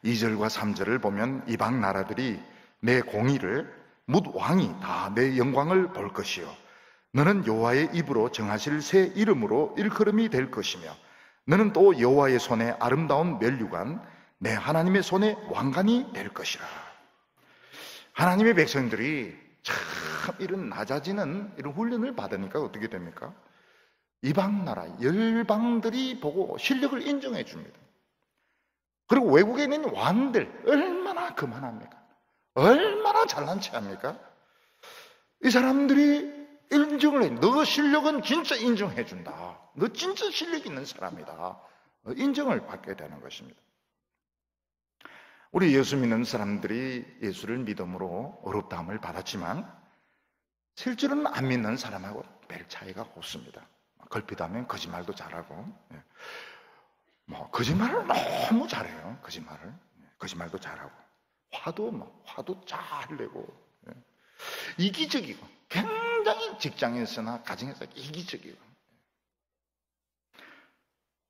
2절과 3절을 보면 이방 나라들이 내 공의를 뭇 왕이 다 내 영광을 볼 것이요 너는 여호와의 입으로 정하실 새 이름으로 일컬음이 될 것이며 너는 또 여호와의 손에 아름다운 면류관 내 하나님의 손에 왕관이 될 것이라. 하나님의 백성들이 참 이런 낮아지는 이런 훈련을 받으니까 어떻게 됩니까? 이방 나라 열방들이 보고 실력을 인정해 줍니다. 그리고 외국에 있는 왕들 얼마나 그만합니까? 얼마나 잘난 체합니까? 이 사람들이 인정을 해. 너 실력은 진짜 인정해 준다. 너 진짜 실력 있는 사람이다. 인정을 받게 되는 것입니다. 우리 예수 믿는 사람들이 예수를 믿음으로 어렵다함을 받았지만 실제로는 안 믿는 사람하고 별 차이가 없습니다. 걸핏하면 거짓말도 잘하고, 거짓말을 너무 잘해요. 거짓말도 잘하고, 화도 잘 내고, 이기적이고, 굉장히 직장에서나 가정에서 이기적이고.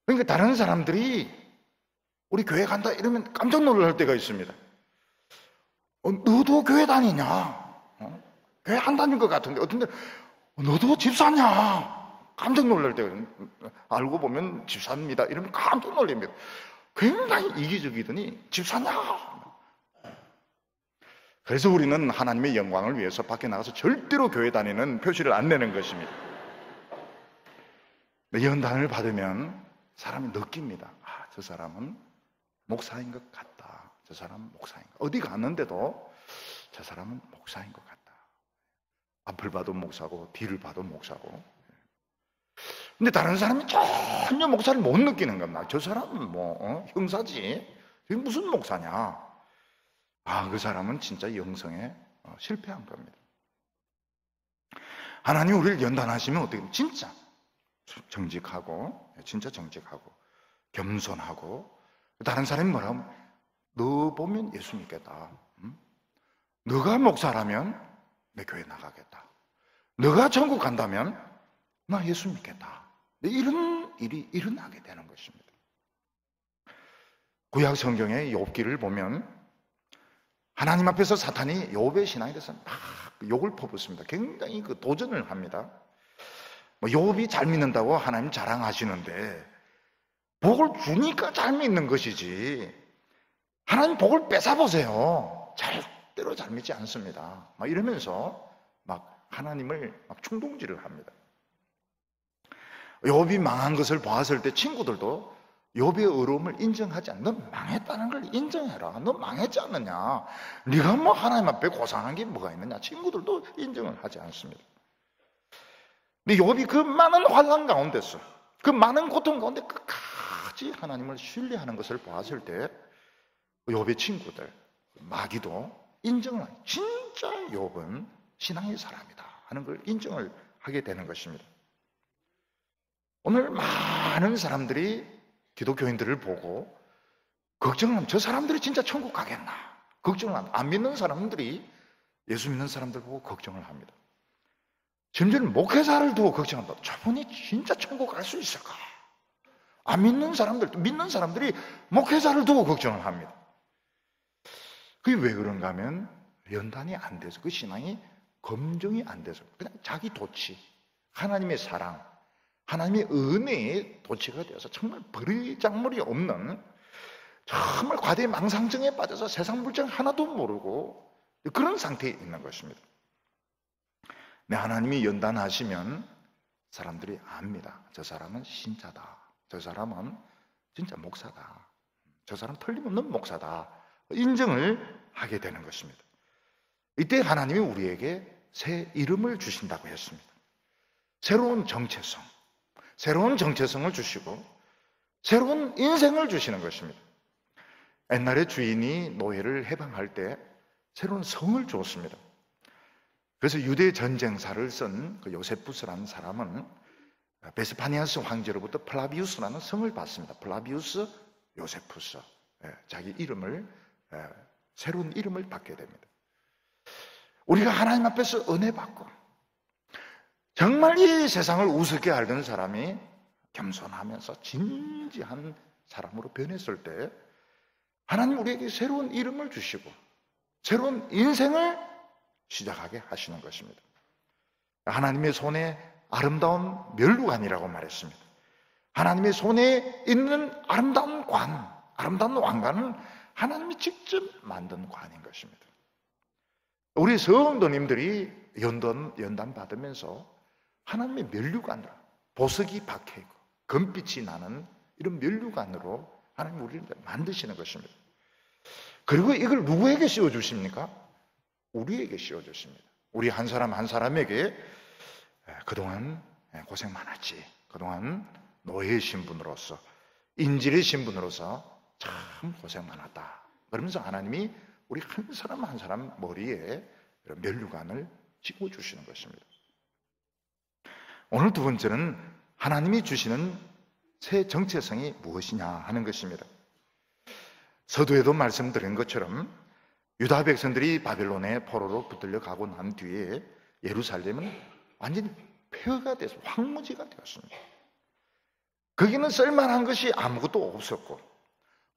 그러니까 다른 사람들이 우리 교회 간다 이러면 깜짝 놀랄 때가 있습니다. 너도 교회 다니냐? 교회 안 다닐 것 같은데 어떤 데 너도 집사냐? 깜짝 놀랄 때가 알고 보면 집사입니다. 이러면 깜짝 놀랍니다. 굉장히 이기적이더니 집사냐? 그래서 우리는 하나님의 영광을 위해서 밖에 나가서 절대로 교회 다니는 표시를 안 내는 것입니다. 연단을 받으면 사람이 느낍니다. 저 사람은 목사인 것 같다. 저 사람은 목사인 것 같다. 어디 갔는데도 저 사람은 목사인 것 같다. 앞을 봐도 목사고 뒤를 봐도 목사고. 근데 다른 사람이 전혀 목사를 못 느끼는 겁니다. 저 사람은 형사지. 이게 무슨 목사냐. 그 사람은 진짜 영성에 실패한 겁니다. 하나님 우리를 연단하시면 어떻게 됩니까? 진짜 정직하고, 겸손하고, 다른 사람이 뭐라 하면, 너 보면 예수 믿겠다. 너가 목사라면 내 교회 나가겠다. 너가 천국 간다면 나 예수 믿겠다. 이런 일이 일어나게 되는 것입니다. 구약 성경의 욥기를 보면 하나님 앞에서 사탄이 욥의 신앙에 대해서 막 욕을 퍼붓습니다. 굉장히 도전을 합니다. 욥이 잘 믿는다고 하나님 자랑하시는데 복을 주니까 잘 믿는 것이지 하나님 복을 뺏어보세요. 절대로 잘 믿지 않습니다. 막 이러면서 막 하나님을 막 충동질을 합니다. 욥이 망한 것을 보았을 때 친구들도 욥의 어려움을 인정하지 않아. 너 망했다는 걸 인정해라. 너 망했지 않느냐. 네가 뭐 하나님 앞에 고상한 게 뭐가 있느냐. 친구들도 인정을 하지 않습니다. 근데 욥이 그 많은 환난 가운데서, 그 많은 고통 가운데 끝까지 하나님을 신뢰하는 것을 보았을 때 욥의 친구들, 마귀도 인정을 하죠. 진짜 욥은 신앙의 사람이다 하는 걸 인정을 하게 되는 것입니다. 오늘 많은 사람들이 기독교인들을 보고 걱정을 하면 저 사람들이 진짜 천국 가겠나? 걱정을 합니다. 안 믿는 사람들이 예수 믿는 사람들 보고 걱정을 합니다. 심지어는 목회자를 두고 걱정한다. 저분이 진짜 천국 갈 수 있을까? 안 믿는 사람들, 믿는 사람들이 목회자를 두고 걱정을 합니다. 그게 왜 그런가 하면 연단이 안 돼서, 그 신앙이 검증이 안 돼서, 그냥 자기 도치, 하나님의 사랑, 하나님의 은혜에 도취가 되어서 정말 버리장물이 없는, 정말 과대 망상증에 빠져서 세상 물정 하나도 모르고 그런 상태에 있는 것입니다. 하나님이 연단하시면 사람들이 압니다. 저 사람은 신자다. 저 사람은 진짜 목사다. 저 사람 틀림없는 목사다. 인정을 하게 되는 것입니다. 이때 하나님이 우리에게 새 이름을 주신다고 했습니다. 새로운 정체성, 새로운 정체성을 주시고 새로운 인생을 주시는 것입니다. 옛날에 주인이 노예를 해방할 때 새로운 성을 주었습니다. 그래서 유대 전쟁사를 쓴 그 요세푸스라는 사람은 베스파니아스 황제로부터 플라비우스라는 성을 받습니다. 플라비우스 요세푸스, 자기 이름을, 새로운 이름을 받게 됩니다. 우리가 하나님 앞에서 은혜 받고 정말 이 세상을 우습게 알던 사람이 겸손하면서 진지한 사람으로 변했을 때 하나님 우리에게 새로운 이름을 주시고 새로운 인생을 시작하게 하시는 것입니다. 하나님의 손에 아름다운 면류관이라고 말했습니다. 하나님의 손에 있는 아름다운 관, 아름다운 왕관은 하나님이 직접 만든 관인 것입니다. 우리 성도님들이 연단 받으면서 하나님의 면류관으로, 보석이 박혀있고 금빛이 나는 이런 면류관으로 하나님 우리를 만드시는 것입니다. 그리고 이걸 누구에게 씌워주십니까? 우리에게 씌워주십니다. 우리 한 사람 한 사람에게 그동안 고생 많았지, 그동안 노예의 신분으로서, 인질의 신분으로서 참 고생 많았다, 그러면서 하나님이 우리 한 사람 한 사람 머리에 면류관을 씌워주시는 것입니다. 오늘 두 번째는 하나님이 주시는 새 정체성이 무엇이냐 하는 것입니다. 서두에도 말씀드린 것처럼 유다 백성들이 바벨론의 포로로 붙들려 가고 난 뒤에 예루살렘은 완전히 폐허가 돼서 황무지가 되었습니다. 거기는 쓸만한 것이 아무것도 없었고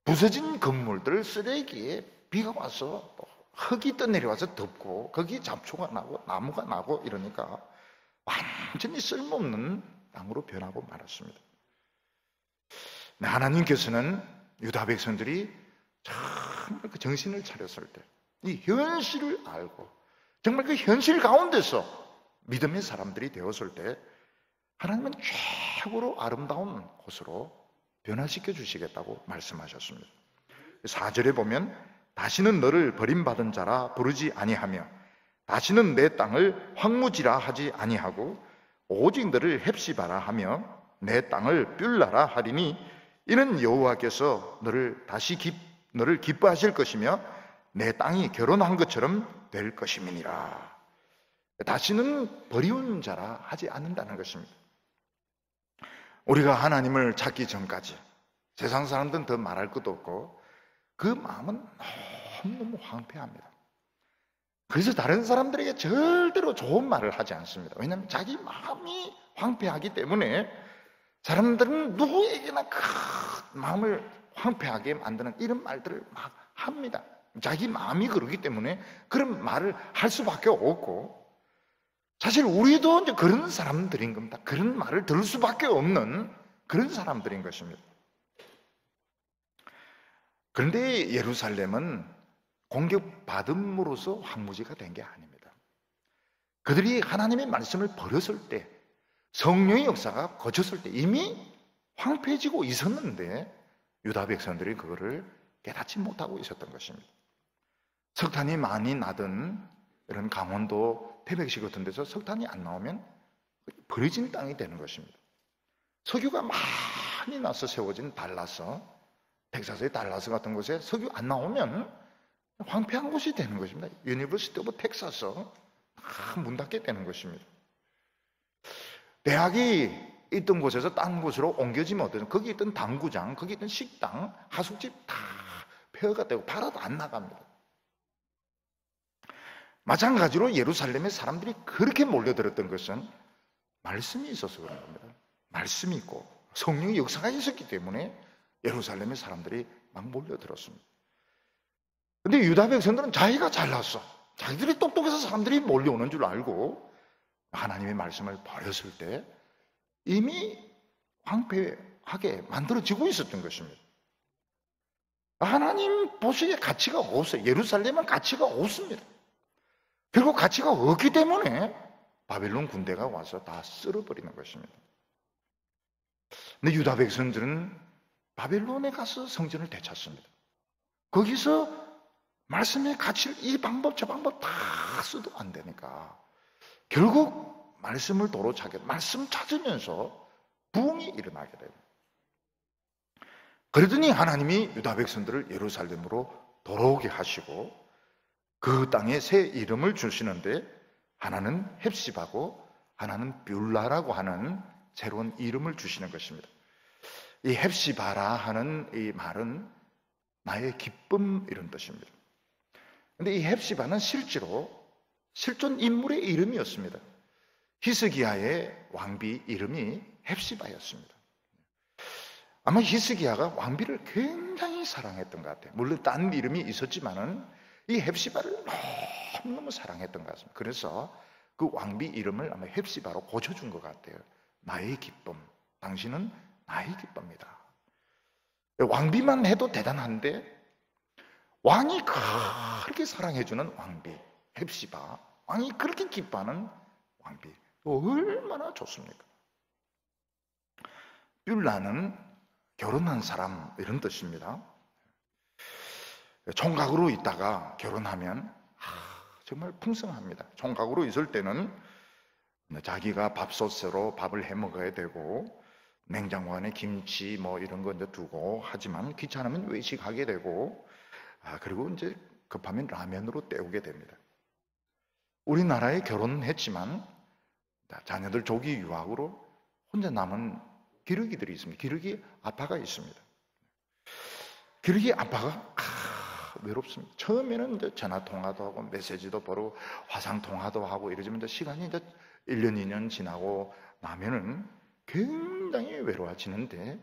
부서진 건물들, 쓰레기에 비가 와서 흙이 떠내려와서 덮고 거기에 잡초가 나고 나무가 나고 이러니까 완전히 쓸모없는 땅으로 변하고 말았습니다. 하나님께서는 유다 백성들이 정말 그 정신을 차렸을 때, 이 현실을 알고 정말 그 현실 가운데서 믿음의 사람들이 되었을 때 하나님은 최고로 아름다운 곳으로 변화시켜 주시겠다고 말씀하셨습니다. 4절에 보면 다시는 너를 버림받은 자라 부르지 아니하며 다시는 내 땅을 황무지라 하지 아니하고 오직 너를 헵시바라 하며 내 땅을 뷸라라 하리니 이는 여호와께서 너를 기뻐하실 것이며 내 땅이 결혼한 것처럼 될 것임이니라. 다시는 버리운 자라 하지 않는다는 것입니다. 우리가 하나님을 찾기 전까지 세상 사람들은 더 말할 것도 없고 그 마음은 너무너무 황폐합니다. 그래서 다른 사람들에게 절대로 좋은 말을 하지 않습니다. 왜냐하면 자기 마음이 황폐하기 때문에 사람들은 누구에게나 그 마음을 황폐하게 만드는 이런 말들을 막 합니다. 자기 마음이 그러기 때문에 그런 말을 할 수밖에 없고, 사실 우리도 이제 그런 사람들인 겁니다. 그런 말을 들을 수밖에 없는 그런 사람들인 것입니다. 그런데 예루살렘은 공격받음으로써 황무지가 된 게 아닙니다. 그들이 하나님의 말씀을 버렸을 때, 성령의 역사가 거쳤을 때 이미 황폐해지고 있었는데 유다 백성들이 그거를 깨닫지 못하고 있었던 것입니다. 석탄이 많이 나던 이런 강원도 태백시 같은 데서 석탄이 안 나오면 버려진 땅이 되는 것입니다. 석유가 많이 나서 세워진 달라스, 텍사스의 달라스 같은 곳에 석유 안 나오면 황폐한 곳이 되는 것입니다. 유니버시티 오브 텍사스 문 닫게 되는 것입니다. 대학이 있던 곳에서 딴 곳으로 옮겨지면 어떠냐? 거기 있던 당구장, 거기 있던 식당, 하숙집 다 폐허가 되고 팔아도 안 나갑니다. 마찬가지로 예루살렘의 사람들이 그렇게 몰려들었던 것은 말씀이 있어서 그런 겁니다. 말씀이 있고 성령의 역사가 있었기 때문에 예루살렘의 사람들이 막 몰려들었습니다. 근데 유다 백성들은 자기가 잘났어, 자기들이 똑똑해서 사람들이 몰려오는 줄 알고 하나님의 말씀을 버렸을 때 이미 황폐하게 만들어지고 있었던 것입니다. 하나님 보시기에 가치가 없어요. 예루살렘은 가치가 없습니다. 그리고 가치가 없기 때문에 바벨론 군대가 와서 다 쓸어버리는 것입니다. 근데 유다 백성들은 바벨론에 가서 성전을 되찾습니다. 거기서 말씀의 가치를 이 방법 저 방법 다 써도 안 되니까 결국 말씀을 도로 찾게, 말씀 찾으면서 부흥이 일어나게 됩니다. 그러더니 하나님이 유다 백성들을 예루살렘으로 돌아오게 하시고 그 땅에 새 이름을 주시는데 하나는 헵시바고 하나는 뷸라라고 하는 새로운 이름을 주시는 것입니다. 이 헵시바라 하는 이 말은 나의 기쁨 이런 뜻입니다. 근데 이 헵시바는 실제로 실존 인물의 이름이었습니다. 히스기야의 왕비 이름이 헵시바였습니다. 아마 히스기야가 왕비를 굉장히 사랑했던 것 같아요. 물론 딴 이름이 있었지만은 이 헵시바를 너무너무 사랑했던 것 같습니다. 그래서 그 왕비 이름을 아마 헵시바로 고쳐준 것 같아요. 나의 기쁨, 당신은 나의 기쁨이다. 왕비만 해도 대단한데 왕이 그렇게 사랑해주는 왕비 헵시바, 왕이 그렇게 기뻐하는 왕비, 얼마나 좋습니까? 뷸라는 결혼한 사람 이런 뜻입니다. 총각으로 있다가 결혼하면 정말 풍성합니다. 총각으로 있을 때는 자기가 밥솥으로 밥을 해 먹어야 되고 냉장고 안에 김치 뭐 이런 거 이제 두고, 하지만 귀찮으면 외식하게 되고, 그리고 이제 급하면 라면으로 때우게 됩니다. 우리나라에 결혼했지만 자녀들 조기 유학으로 혼자 남은 기러기들이 있습니다. 기러기 아빠가 있습니다. 기러기 아빠가 외롭습니다. 처음에는 이제 전화 통화도 하고 메시지도 보내고 화상 통화도 하고 이러지만 이제 시간이 이제 1년, 2년 지나고 나면은 굉장히 외로워지는데,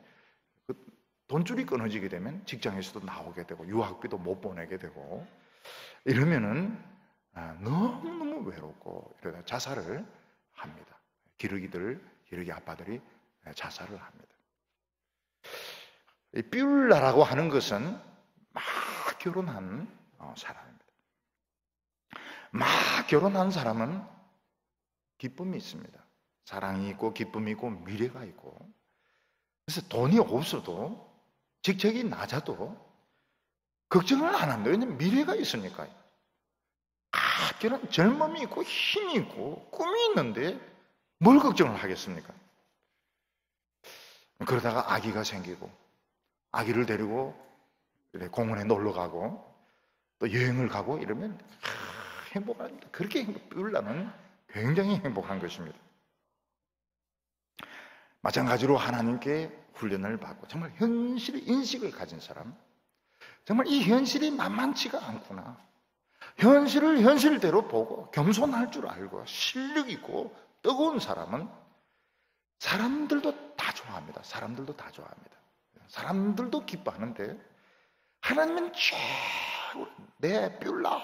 돈줄이 끊어지게 되면 직장에서도 나오게 되고 유학비도 못 보내게 되고 이러면은 너무너무 외롭고 이러다 자살을 합니다. 기러기 아빠들이 자살을 합니다. 이 뷸라라고 하는 것은 막 결혼한 사람입니다. 막 결혼한 사람은 기쁨이 있습니다. 사랑이 있고 기쁨이 있고 미래가 있고, 그래서 돈이 없어도 직책이 낮아도 걱정을 안 합니다. 왜냐하면 미래가 있으니까요. 그런 젊음이 있고 힘이 있고 꿈이 있는데 뭘 걱정을 하겠습니까? 그러다가 아기가 생기고 아기를 데리고 공원에 놀러 가고 또 여행을 가고 이러면 행복합니다. 그렇게 뷸라는 굉장히 행복한 것입니다. 마찬가지로 하나님께 훈련을 받고 정말 현실의 인식을 가진 사람, 정말 이 현실이 만만치가 않구나, 현실을 현실대로 보고 겸손할 줄 알고 실력 있고 뜨거운 사람은 사람들도 다 좋아합니다. 사람들도 다 좋아합니다. 사람들도 기뻐하는데 하나님은 최고 내 뷸라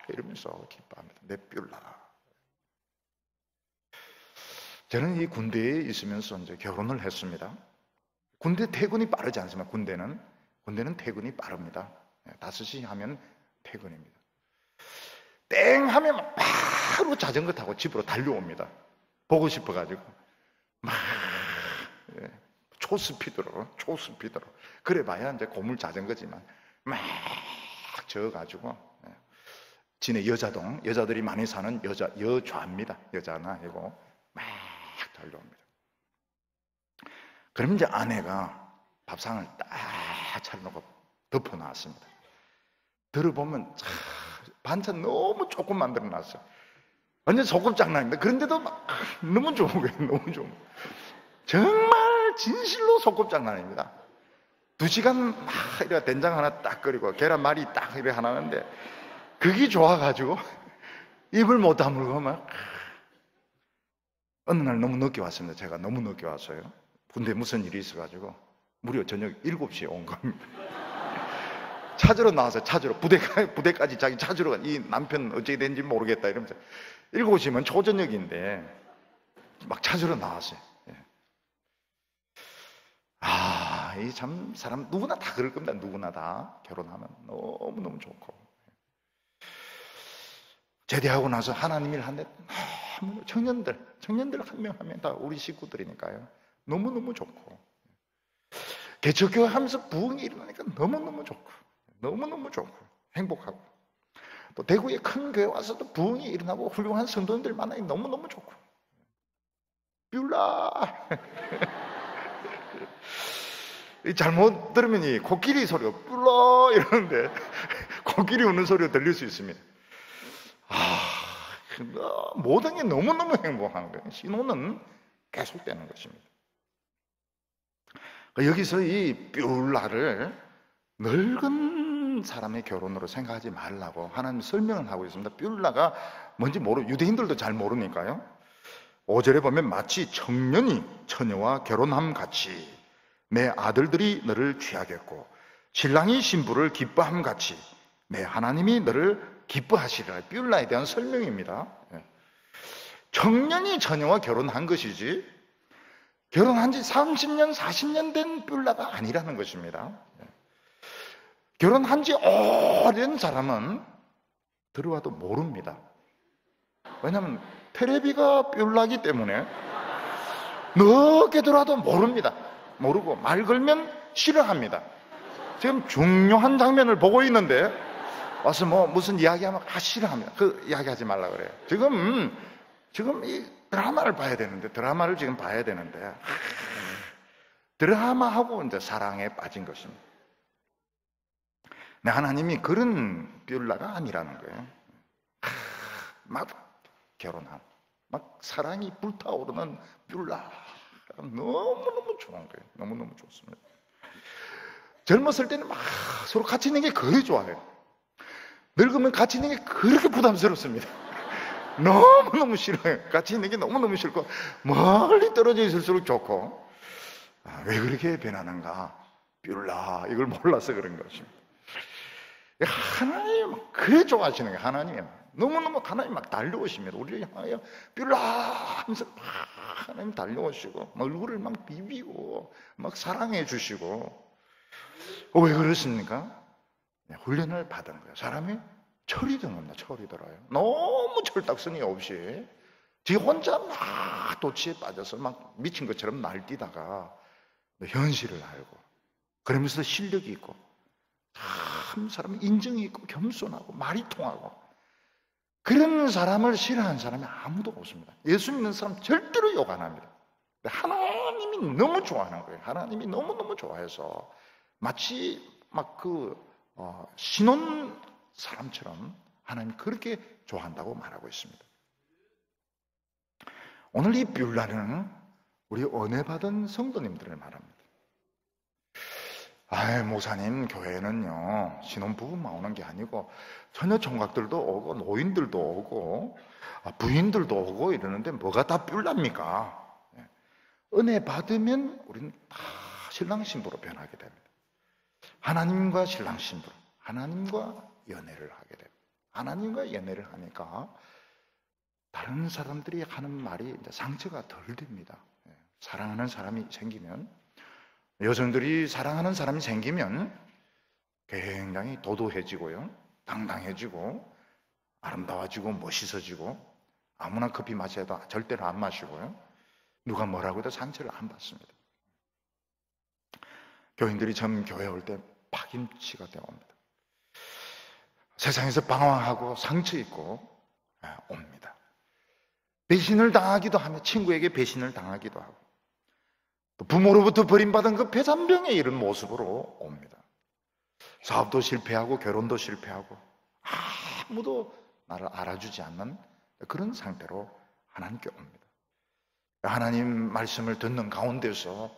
이러면서 기뻐합니다. 내 뷸라. 저는 이 군대에 있으면서 이제 결혼을 했습니다. 군대 퇴근이 빠르지 않습니까? 군대는 퇴근이 빠릅니다. 5시 하면 퇴근입니다. 땡 하면 바로 자전거 타고 집으로 달려옵니다. 보고 싶어가지고 막 초스피드로 그래봐야 이제 고물 자전거지만 막 저어가지고 진해 여자동, 여자들이 많이 사는 여좌입니다. 여자나 이거 막 달려옵니다. 그럼 이제 아내가 밥상을 딱 차려놓고 덮어놨습니다. 들어보면 반찬 너무 조금 만들어놨어요. 완전 소꿉장난입니다. 그런데도 막 너무 좋은 거예요. 너무 좋은 거예요. 정말 진실로 소꿉장난입니다. 2시간 막 이래 된장 하나 딱 끓이고 계란말이 딱 이래 하나 하는데 그게 좋아가지고 입을 못 다물고 막. 어느 날 너무 늦게 왔습니다. 제가 너무 늦게 왔어요. 군대에 무슨 일이 있어가지고 무려 저녁 7시에 온 겁니다. 찾으러 나와서 부대까지 자기 찾으러 이 남편 어찌 된지 모르겠다 이러면서 7시면 초저녁인데 막 찾으러 나왔어요. 이 참 사람 누구나 다 그럴 겁니다. 누구나 다 결혼하면 너무너무 좋고, 제대하고 나서 하나님 일 하는데 청년들 한 명 하면 다 우리 식구들이니까요. 너무너무 좋고, 개척교회 하면서 부흥이 일어나니까 너무너무 좋고 행복하고, 또 대구에 큰 교회 와서도 부흥이 일어나고 훌륭한 성도님들 만나니 너무너무 좋고, 뷸라 잘못 들으면 이 코끼리 소리가 뿔러 이러는데 코끼리 우는 소리가 들릴 수 있습니다. 모든 게 너무너무 행복한 거예요. 신호는 계속되는 것입니다. 여기서 이 뷸라를 늙은 사람의 결혼으로 생각하지 말라고 하나님 설명을 하고 있습니다. 뷸라가 뭔지 유대인들도 잘 모르니까요. 5절에 보면 마치 청년이 처녀와 결혼함 같이 내 아들들이 너를 취하겠고 신랑이 신부를 기뻐함 같이 내 하나님이 너를 기뻐하시리라. 뷸라에 대한 설명입니다. 청년이 처녀와 결혼한 것이지 결혼한 지 30년, 40년 된 뷸라가 아니라는 것입니다. 결혼한 지 오랜 사람은 들어와도 모릅니다. 왜냐하면 테레비가 뷸라기 때문에 늦게 들어와도 모릅니다. 모르고 말 걸면 싫어합니다. 지금 중요한 장면을 보고 있는데 와서 무슨 이야기하면 싫어합니다. 그 이야기하지 말라 그래요. 지금 이 드라마를 봐야 되는데 드라마를 지금 봐야 되는데 드라마하고 이제 사랑에 빠진 것입니다. 하나님이 그런 뷸라가 아니라는 거예요. 막 결혼한 막 사랑이 불타오르는 뷸라 너무너무 좋은 거예요. 너무너무 좋습니다. 젊었을 때는 막 서로 같이 있는 게 그리 좋아요. 늙으면 같이 있는 게 그렇게 부담스럽습니다. 너무너무 싫어요. 같이 있는 게 너무너무 싫고 멀리 떨어져 있을수록 좋고 왜 그렇게 변하는가? 뷸라 이걸 몰라서 그런 것입니다. 하나님 그래 좋아하시는 거예요. 하나님 너무너무 하나님 막 달려오십니다. 우리를 향하여 뷸라 하면서 막 하나님 달려오시고 막 얼굴을 막 비비고 막 사랑해 주시고 왜 그렇습니까? 훈련을 받은 거예요. 사람이 철이 들어옵니다. 철이 들어요. 너무 철딱서니 없이 지 혼자 막 도치에 빠져서 막 미친 것처럼 날뛰다가 현실을 알고 그러면서 실력이 있고 참 사람이 인정이 있고 겸손하고 말이 통하고 그런 사람을 싫어하는 사람이 아무도 없습니다. 예수 믿는 사람 절대로 욕 안 합니다. 하나님이 너무 좋아하는 거예요. 하나님이 너무너무 좋아해서 마치 막 신혼 사람처럼 하나님이 그렇게 좋아한다고 말하고 있습니다. 오늘 이 뷸라는 우리 은혜 받은 성도님들을 말합니다. 목사님 교회는요 신혼부부만 오는 게 아니고 처녀 총각들도 오고 노인들도 오고 부인들도 오고 이러는데 뭐가 다 뷸라입니까? 은혜 받으면 우리는 다 신랑 신부로 변하게 됩니다. 하나님과 신랑 신부, 하나님과 연애를 하게 됩니다. 하나님과 연애를 하니까 다른 사람들이 하는 말이 이제 상처가 덜 됩니다. 사랑하는 사람이 생기면, 여성들이 사랑하는 사람이 생기면 굉장히 도도해지고요, 당당해지고 아름다워지고 멋있어지고 아무나 커피 마셔도 절대로 안 마시고요, 누가 뭐라고 해도 상처를 안 받습니다. 교인들이 처음 교회 올 때 파김치가 되어옵니다. 세상에서 방황하고 상처 있고 옵니다. 배신을 당하기도 하며 친구에게 배신을 당하기도 하고 또 부모로부터 버림받은 그 배산병의 이런 모습으로 옵니다. 사업도 실패하고 결혼도 실패하고 아무도 나를 알아주지 않는 그런 상태로 하나님께 옵니다. 하나님 말씀을 듣는 가운데서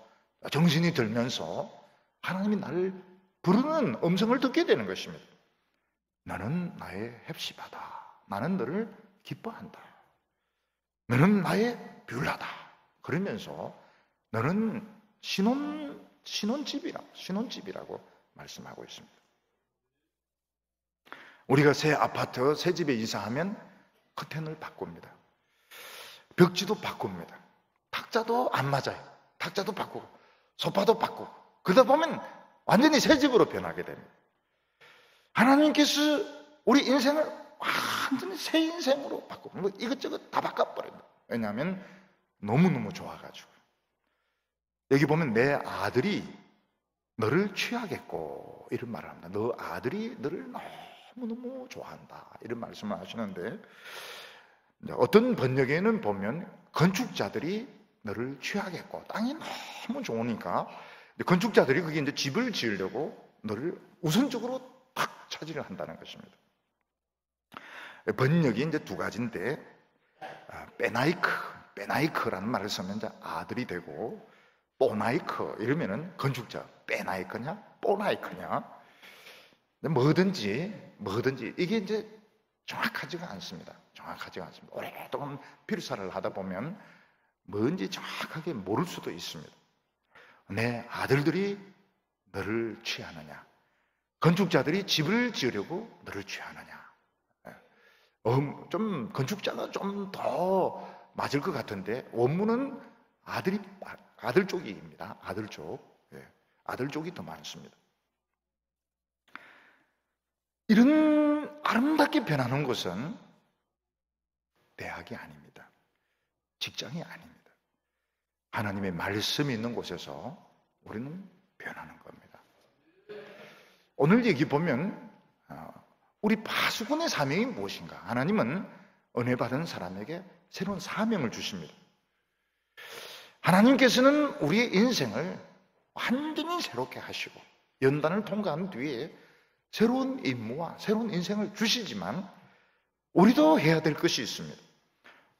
정신이 들면서 하나님이 나를 부르는 음성을 듣게 되는 것입니다. 너는 나의 헵시바다. 나는 너를 기뻐한다. 너는 나의 뷸라다. 그러면서 너는 신혼집이라고 말씀하고 있습니다. 우리가 새 아파트, 새 집에 이사하면 커튼을 바꿉니다. 벽지도 바꿉니다. 탁자도 안 맞아요. 탁자도 바꾸고 소파도 바꾸고 그러다 보면 완전히 새 집으로 변하게 됩니다. 하나님께서 우리 인생을 완전히 새 인생으로 바꾸고 이것저것 다 바꿔버립니다. 왜냐하면 너무너무 좋아가지고. 여기 보면 내 아들이 너를 취하겠고 이런 말을 합니다. 너 아들이 너를 너무너무 좋아한다 이런 말씀을 하시는데, 어떤 번역에는 보면 건축자들이 너를 취하겠고, 땅이 너무 좋으니까 건축자들이 그게 이제 집을 지으려고 너를 우선적으로 탁 차지를 한다는 것입니다. 번역이 이제 두 가지인데, 빼나이크라는 말을 쓰면 이제 아들이 되고, 뽀나이커 이러면은 건축자 빼나이커냐 뽀나이커냐 뭐든지 이게 이제 정확하지가 않습니다. 오랫동안 필사를 하다 보면 뭔지 정확하게 모를 수도 있습니다. 내 아들들이 너를 취하느냐, 건축자들이 집을 지으려고 너를 취하느냐. 좀 건축자가 좀 더 맞을 것 같은데 원문은 아들 쪽입니다. 아들 쪽. 아들 쪽이 더 많습니다. 이런 아름답게 변하는 곳은 대학이 아닙니다. 직장이 아닙니다. 하나님의 말씀이 있는 곳에서 우리는 변하는 겁니다. 오늘 얘기 보면 우리 파수꾼의 사명이 무엇인가? 하나님은 은혜 받은 사람에게 새로운 사명을 주십니다. 하나님께서는 우리의 인생을 완전히 새롭게 하시고 연단을 통과한 뒤에 새로운 임무와 새로운 인생을 주시지만 우리도 해야 될 것이 있습니다.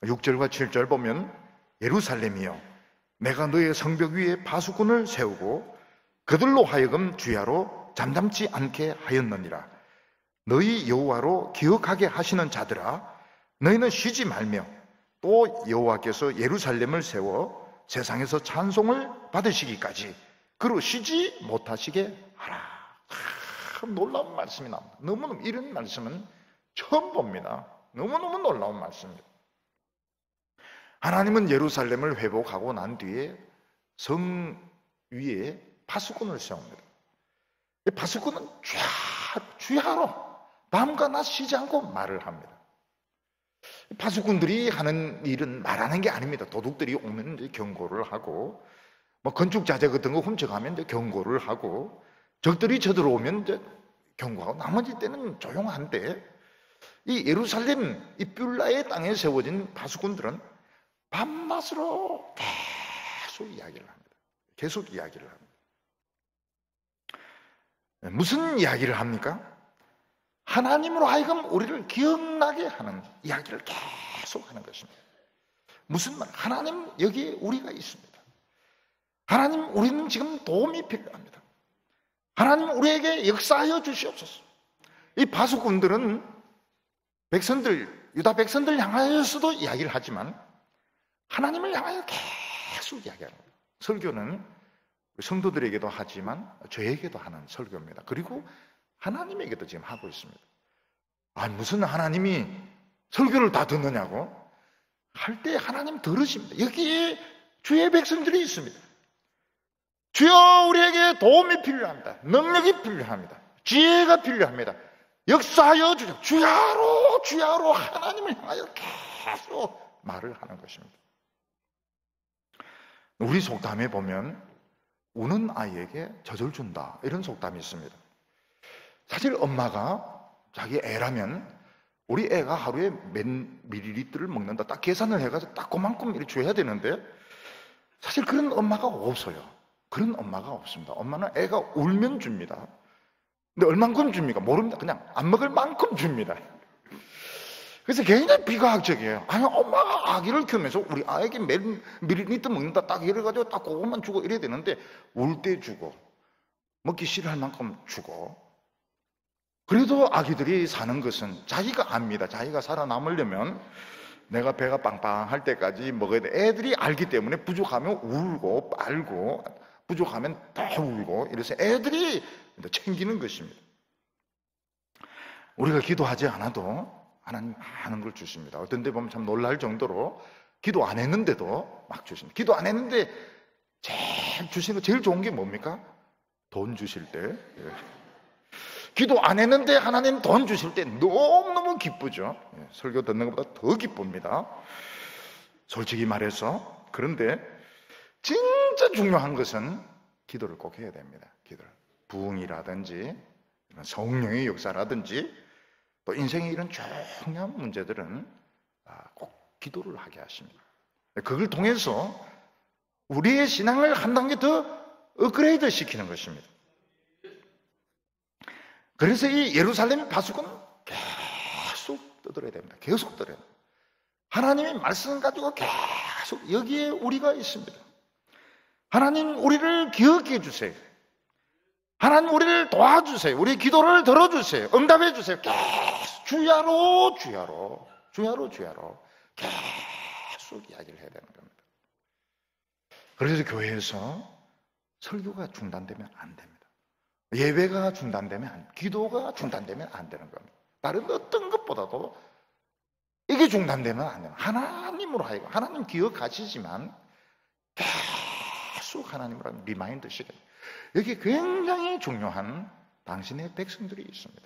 6절과 7절 보면 예루살렘이여 내가 너의 성벽 위에 파수꾼을 세우고 그들로 하여금 주야로 잠잠치 않게 하였느니라. 너희 여호와로 기억하게 하시는 자들아 너희는 쉬지 말며 또 여호와께서 예루살렘을 세워 세상에서 찬송을 받으시기까지 그로 쉬지 못하시게 하라. 놀라운 말씀이 나옵니다. 너무너무 이런 말씀은 처음 봅니다. 너무너무 놀라운 말씀입니다. 하나님은 예루살렘을 회복하고 난 뒤에 성 위에 파수꾼을 세웁니다. 이 파수꾼은 주야로 밤과 낮 쉬지 않고 말을 합니다. 파수꾼들이 하는 일은 말하는 게 아닙니다. 도둑들이 오면 이제 경고를 하고, 건축 자재 같은 거 훔쳐가면 이제 경고를 하고, 적들이 쳐들어오면 이제 경고하고, 나머지 때는 조용한데, 이 예루살렘, 이 뷸라의 땅에 세워진 파수꾼들은 밤낮으로 계속 이야기를 합니다. 계속 이야기를 합니다. 무슨 이야기를 합니까? 하나님으로 하여금 우리를 기억나게 하는 이야기를 계속 하는 것입니다. 무슨 말? 하나님 여기에 우리가 있습니다. 하나님 우리는 지금 도움이 필요합니다. 하나님 우리에게 역사하여 주시옵소서. 이 파수꾼들은 유다 백성들 향하여서도 이야기를 하지만 하나님을 향하여 계속 이야기합니다. 설교는 성도들에게도 하지만 저에게도 하는 설교입니다. 그리고 하나님에게도 지금 하고 있습니다. 무슨 하나님이 설교를 다 듣느냐고? 할 때 하나님 들으십니다. 여기에 주의 백성들이 있습니다. 주여 우리에게 도움이 필요합니다. 능력이 필요합니다. 지혜가 필요합니다. 역사하여 주십시오. 주야로 하나님을 향하여 계속 말을 하는 것입니다. 우리 속담에 보면 우는 아이에게 젖을 준다 이런 속담이 있습니다. 사실 엄마가 자기 애라면 우리 애가 하루에 몇 밀리리터를 먹는다 딱 계산을 해가지고 딱 그만큼 이렇게 줘야 되는데 사실 그런 엄마가 없어요. 그런 엄마가 없습니다. 엄마는 애가 울면 줍니다. 근데 얼만큼 줍니까? 모릅니다. 그냥 안 먹을 만큼 줍니다. 그래서 굉장히 비과학적이에요. 엄마가 아기를 키우면서 우리 아이에게 몇 밀리리터 먹는다 딱 이래가지고 딱 그것만 주고 이래야 되는데 울 때 주고 먹기 싫어할 만큼 주고 그래도 아기들이 사는 것은 자기가 압니다. 자기가 살아남으려면 내가 배가 빵빵할 때까지 먹어야 돼. 애들이 알기 때문에 부족하면 울고 빨고 부족하면 더 울고 이래서 애들이 챙기는 것입니다. 우리가 기도하지 않아도 하나님 많은 걸 주십니다. 어떤 데 보면 참 놀랄 정도로 기도 안 했는데도 막 주십니다. 기도 안 했는데 주시는 거 제일 좋은 게 뭡니까? 돈 주실 때. 기도 안 했는데 하나님 돈 주실 때 너무너무 기쁘죠. 설교 듣는 것보다 더 기쁩니다. 솔직히 말해서. 그런데 진짜 중요한 것은 기도를 꼭 해야 됩니다. 기도를. 부흥이라든지 성령의 역사라든지 또 인생의 이런 중요한 문제들은 꼭 기도를 하게 하십니다. 그걸 통해서 우리의 신앙을 한 단계 더 업그레이드 시키는 것입니다. 그래서 이 예루살렘 파수꾼은 계속 떠들어야 됩니다. 계속 떠들어야 됩니다. 하나님의 말씀 가지고 계속 여기에 우리가 있습니다. 하나님 우리를 기억해 주세요. 하나님 우리를 도와주세요. 우리 기도를 들어주세요. 응답해 주세요. 계속 주야로 계속 이야기를 해야 되는 겁니다. 그래서 교회에서 설교가 중단되면 안 됩니다. 예배가 중단되면 기도가 중단되면 안 되는 겁니다. 다른 어떤 것보다도 이게 중단되면 안 돼요. 하나님으로 하여금 하나님 기억하시지만 계속 하나님으로 하여금 리마인드 시켜요. 여기 굉장히 중요한 당신의 백성들이 있습니다.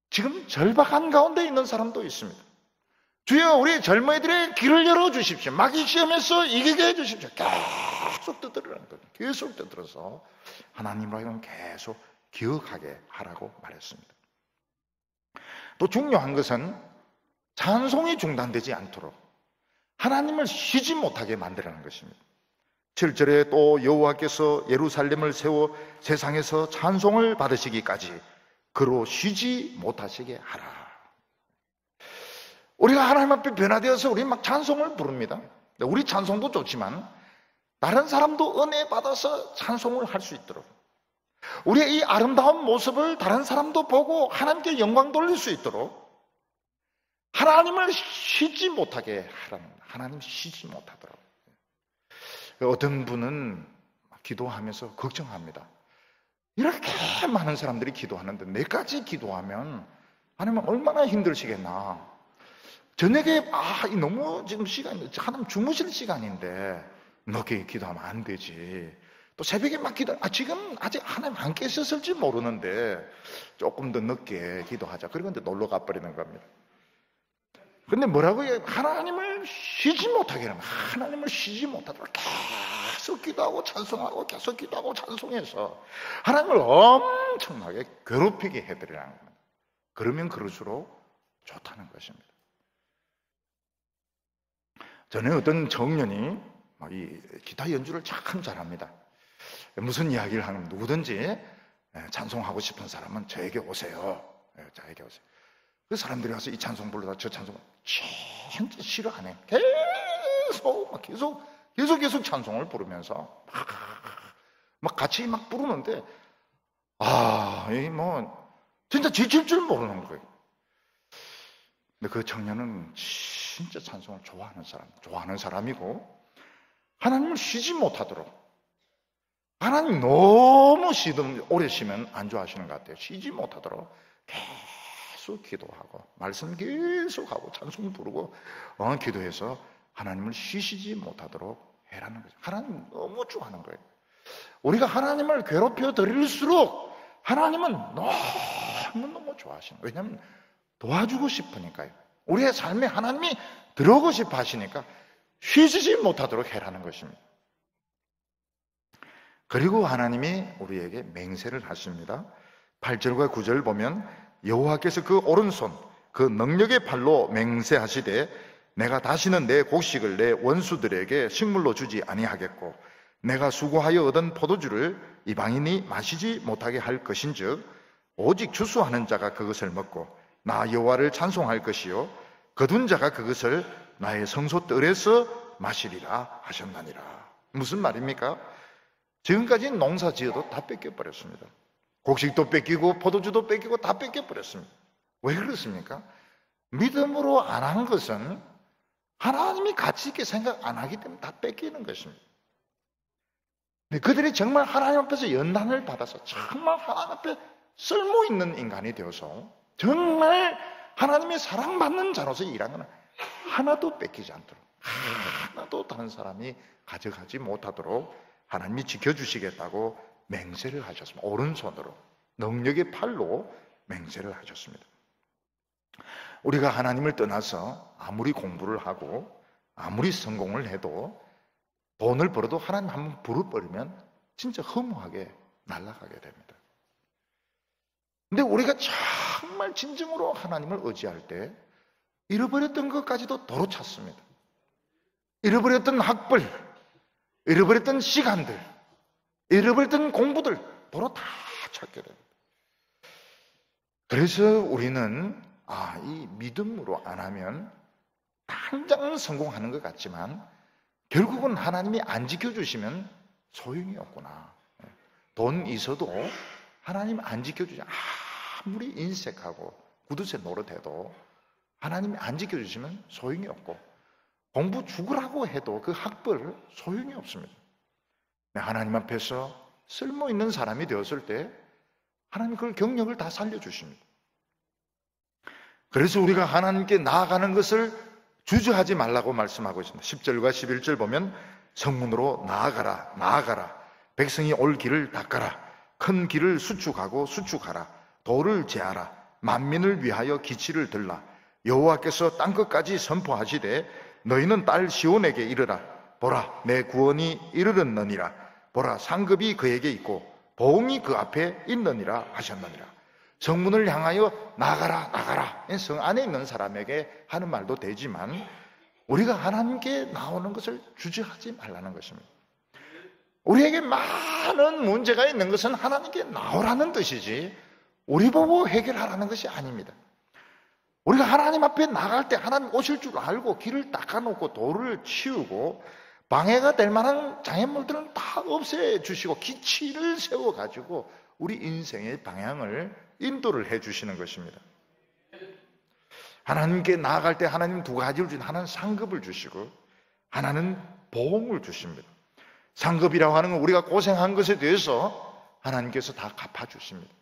지금 절박한 가운데 있는 사람도 있습니다. 주여 우리 젊은이들의 길을 열어주십시오. 마귀 시험에서 이기게 해주십시오. 계속 떠들으라는 거예요. 계속 떠들어서 하나님으로 하여금 계속 기억하게 하라고 말했습니다. 또 중요한 것은 찬송이 중단되지 않도록 하나님을 쉬지 못하게 만들라는 것입니다. 7절에 또 여호와께서 예루살렘을 세워 세상에서 찬송을 받으시기까지 그로 쉬지 못하시게 하라. 우리가 하나님 앞에 변화되어서 우리 막 찬송을 부릅니다. 우리 찬송도 좋지만 다른 사람도 은혜 받아서 찬송을 할 수 있도록 우리의 이 아름다운 모습을 다른 사람도 보고 하나님께 영광 돌릴 수 있도록 하나님을 쉬지 못하게 하라는 겁니다. 하나님 쉬지 못하도록. 어떤 분은 기도하면서 걱정합니다. 이렇게 많은 사람들이 기도하는데 내까지 기도하면 하나님은 얼마나 힘드시겠나. 저녁에 너무 지금 시간이 하나님 주무실 시간인데 늦게 기도하면 안 되지. 또 새벽에 막 지금 아직 하나님 안 깨셨을지 모르는데 조금 더 늦게 기도하자. 그리고 이제 놀러 가버리는 겁니다. 근데 뭐라고 해요? 하나님을 쉬지 못하게 하면 하나님을 쉬지 못하도록 계속 기도하고 찬송하고 계속 기도하고 찬송해서 하나님을 엄청나게 괴롭히게 해드리라는 겁니다. 그러면 그럴수록 좋다는 것입니다. 전에 어떤 청년이 이 기타 연주를 참 잘합니다. 무슨 이야기를 하면 누구든지 찬송하고 싶은 사람은 저에게 오세요. 저에게 오세요. 그 사람들이 와서 이 찬송 부르다 저 찬송 진짜 싫어 안 해. 계속 찬송을 부르면서 막 같이 막 부르는데 진짜 지칠 줄 모르는 거예요. 근데 그 청년은 진짜 찬송을 좋아하는 사람이고 하나님을 쉬지 못하도록 하나님 너무 오래 쉬면 안 좋아하시는 것 같아요. 쉬지 못하도록 계속 기도하고 말씀 계속하고 찬송 부르고 기도해서 하나님을 쉬시지 못하도록 해라는 거죠. 하나님 너무 좋아하는 거예요. 우리가 하나님을 괴롭혀 드릴수록 하나님은 너무 좋아하시는 거예요. 왜냐하면 도와주고 싶으니까요. 우리의 삶에 하나님이 들어오고 싶어 하시니까 쉬지 못하도록 해라는 것입니다. 그리고 하나님이 우리에게 맹세를 하십니다. 8절과 9절 보면 여호와께서 그 오른손 그 능력의 팔로 맹세하시되 내가 다시는 내 곡식을 내 원수들에게 식물로 주지 아니하겠고 내가 수고하여 얻은 포도주를 이방인이 마시지 못하게 할 것인즉 오직 추수하는 자가 그것을 먹고 나 여호와를 찬송할 것이요 거둔 자가 그것을 나의 성소뜰에서 마시리라 하셨나니라. 무슨 말입니까? 지금까지 농사 지어도 다 뺏겨버렸습니다. 곡식도 뺏기고 포도주도 뺏기고 다 뺏겨버렸습니다. 왜 그렇습니까? 믿음으로 안 한 것은 하나님이 가치 있게 생각 안 하기 때문에 다 뺏기는 것입니다. 근데 그들이 정말 하나님 앞에서 연단을 받아서 정말 하나님 앞에 쓸모있는 인간이 되어서 정말 하나님의 사랑받는 자로서 일하는 하나도 뺏기지 않도록 하나도 다른 사람이 가져가지 못하도록 하나님이 지켜주시겠다고 맹세를 하셨습니다. 오른손으로 능력의 팔로 맹세를 하셨습니다. 우리가 하나님을 떠나서 아무리 공부를 하고 아무리 성공을 해도 돈을 벌어도 하나님 한번 부르버리면 진짜 허무하게 날아가게 됩니다. 근데 우리가 정말 진정으로 하나님을 의지할 때 잃어버렸던 것까지도 도로 찾습니다. 잃어버렸던 학벌, 잃어버렸던 시간들, 잃어버렸던 공부들 도로 다 찾게 됩니다. 그래서 우리는 이 믿음으로 안 하면 당장 성공하는 것 같지만 결국은 하나님이 안 지켜주시면 소용이 없구나. 돈 있어도 하나님 안 지켜주지. 아무리 인색하고 구두쇠 노릇해도 하나님이 안 지켜주시면 소용이 없고, 공부 죽으라고 해도 그 학벌 소용이 없습니다. 하나님 앞에서 쓸모있는 사람이 되었을 때 하나님이 그걸 경력을 다 살려주십니다. 그래서 우리가 하나님께 나아가는 것을 주저하지 말라고 말씀하고 있습니다. 10절과 11절 보면 성문으로 나아가라. 백성이 올 길을 닦아라. 큰 길을 수축하라. 돌을 제하라. 만민을 위하여 기치를 들라. 여호와께서 땅끝까지 선포하시되 너희는 딸 시온에게 이르라. 보라, 내 구원이 이르렀느니라. 보라, 상급이 그에게 있고 보응이 그 앞에 있느니라 하셨느니라. 성문을 향하여 나가라. 성 안에 있는 사람에게 하는 말도 되지만 우리가 하나님께 나오는 것을 주저하지 말라는 것입니다. 우리에게 많은 문제가 있는 것은 하나님께 나오라는 뜻이지 우리 보고 해결하라는 것이 아닙니다. 우리가 하나님 앞에 나갈 때 하나님 오실 줄 알고 길을 닦아놓고 돌을 치우고 방해가 될 만한 장애물들은 다 없애주시고 기치를 세워가지고 우리 인생의 방향을 인도를 해주시는 것입니다. 하나님께 나아갈 때 하나님 두 가지를 주신, 하나는 상급을 주시고 하나는 보응을 주십니다. 상급이라고 하는 건 우리가 고생한 것에 대해서 하나님께서 다 갚아주십니다.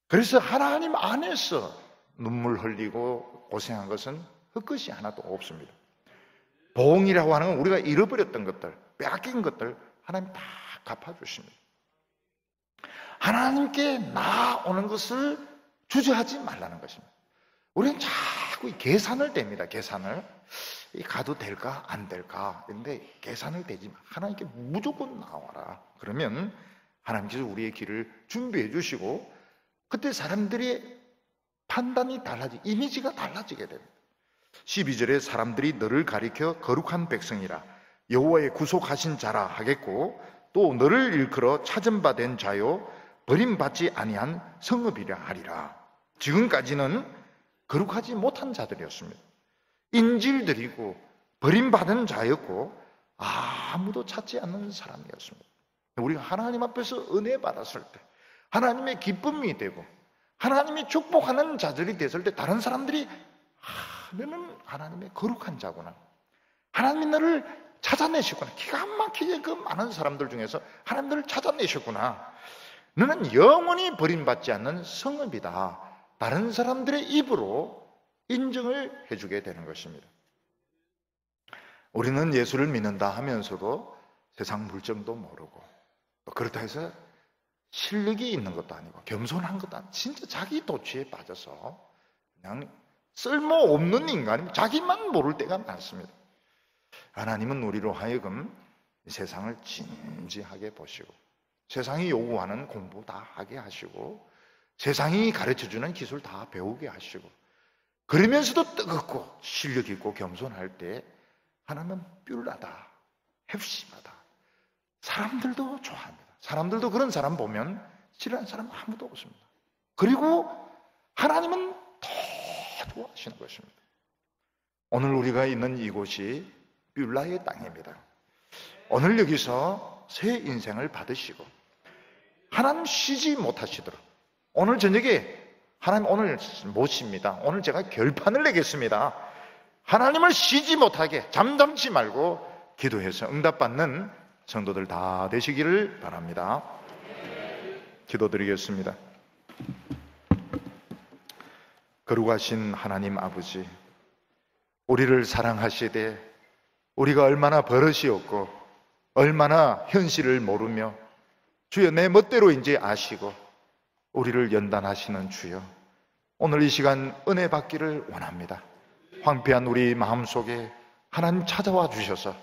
그래서 하나님 안에서 눈물 흘리고 고생한 것은 헛것이 하나도 없습니다. 보응이라고 하는 건 우리가 잃어버렸던 것들, 빼앗긴 것들 하나님 다 갚아주십니다. 하나님께 나아오는 것을 주저하지 말라는 것입니다. 우리는 자꾸 계산을 댑니다. 계산을 가도 될까 안 될까. 그런데 계산을 대지 마. 하나님께 무조건 나와라. 그러면 하나님께서 우리의 길을 준비해 주시고 그때 사람들의 판단이 이미지가 달라지게 됩니다. 12절에 사람들이 너를 가리켜 거룩한 백성이라 여호와의 구속하신 자라 하겠고 또 너를 일컬어 찾은 바 된 자요 버림받지 아니한 성읍이라 하리라. 지금까지는 거룩하지 못한 자들이었습니다. 인질들이고 버림받은 자였고 아무도 찾지 않는 사람이었습니다. 우리가 하나님 앞에서 은혜 받았을 때 하나님의 기쁨이 되고 하나님이 축복하는 자들이 됐을 때 다른 사람들이 너는 하나님의 거룩한 자구나, 하나님이 너를 찾아내셨구나, 기가 막히게 그 많은 사람들 중에서 하나님 너를 찾아내셨구나, 너는 영원히 버림받지 않는 성읍이다, 다른 사람들의 입으로 인정을 해주게 되는 것입니다. 우리는 예수를 믿는다 하면서도 세상 물정도 모르고 또 그렇다 해서 실력이 있는 것도 아니고 겸손한 것도 아니고 진짜 자기 도취에 빠져서 그냥 쓸모없는 인간이면 자기만 모를 때가 많습니다. 하나님은 우리로 하여금 세상을 진지하게 보시고 세상이 요구하는 공부 다 하게 하시고 세상이 가르쳐주는 기술 다 배우게 하시고 그러면서도 뜨겁고 실력 있고 겸손할 때 하나님은 뷸라다, hef심하다. 사람들도 좋아합니다. 사람들도 그런 사람 보면 싫어하는 사람 아무도 없습니다. 그리고 하나님은 더 좋아하시는 것입니다. 오늘 우리가 있는 이곳이 뷸라의 땅입니다. 오늘 여기서 새 인생을 받으시고 하나님 쉬지 못하시도록 오늘 저녁에 하나님 오늘 모십니다. 오늘 제가 결판을 내겠습니다. 하나님을 쉬지 못하게 잠잠치 말고 기도해서 응답받는 성도들 다 되시기를 바랍니다. 기도드리겠습니다. 거룩하신 하나님 아버지, 우리를 사랑하시되 우리가 얼마나 버릇이 없고 얼마나 현실을 모르며 주여 내 멋대로인지 아시고 우리를 연단하시는 주여, 오늘 이 시간 은혜 받기를 원합니다. 황폐한 우리 마음속에 하나님 찾아와 주셔서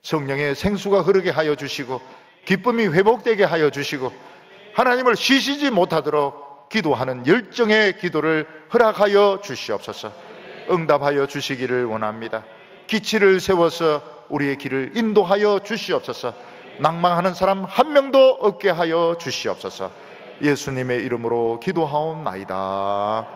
성령의 생수가 흐르게 하여 주시고 기쁨이 회복되게 하여 주시고 하나님을 쉬시지 못하도록 기도하는 열정의 기도를 허락하여 주시옵소서. 응답하여 주시기를 원합니다. 기치를 세워서 우리의 길을 인도하여 주시옵소서. 낭망하는 사람 한 명도 없게 하여 주시옵소서. 예수님의 이름으로 기도하옵나이다.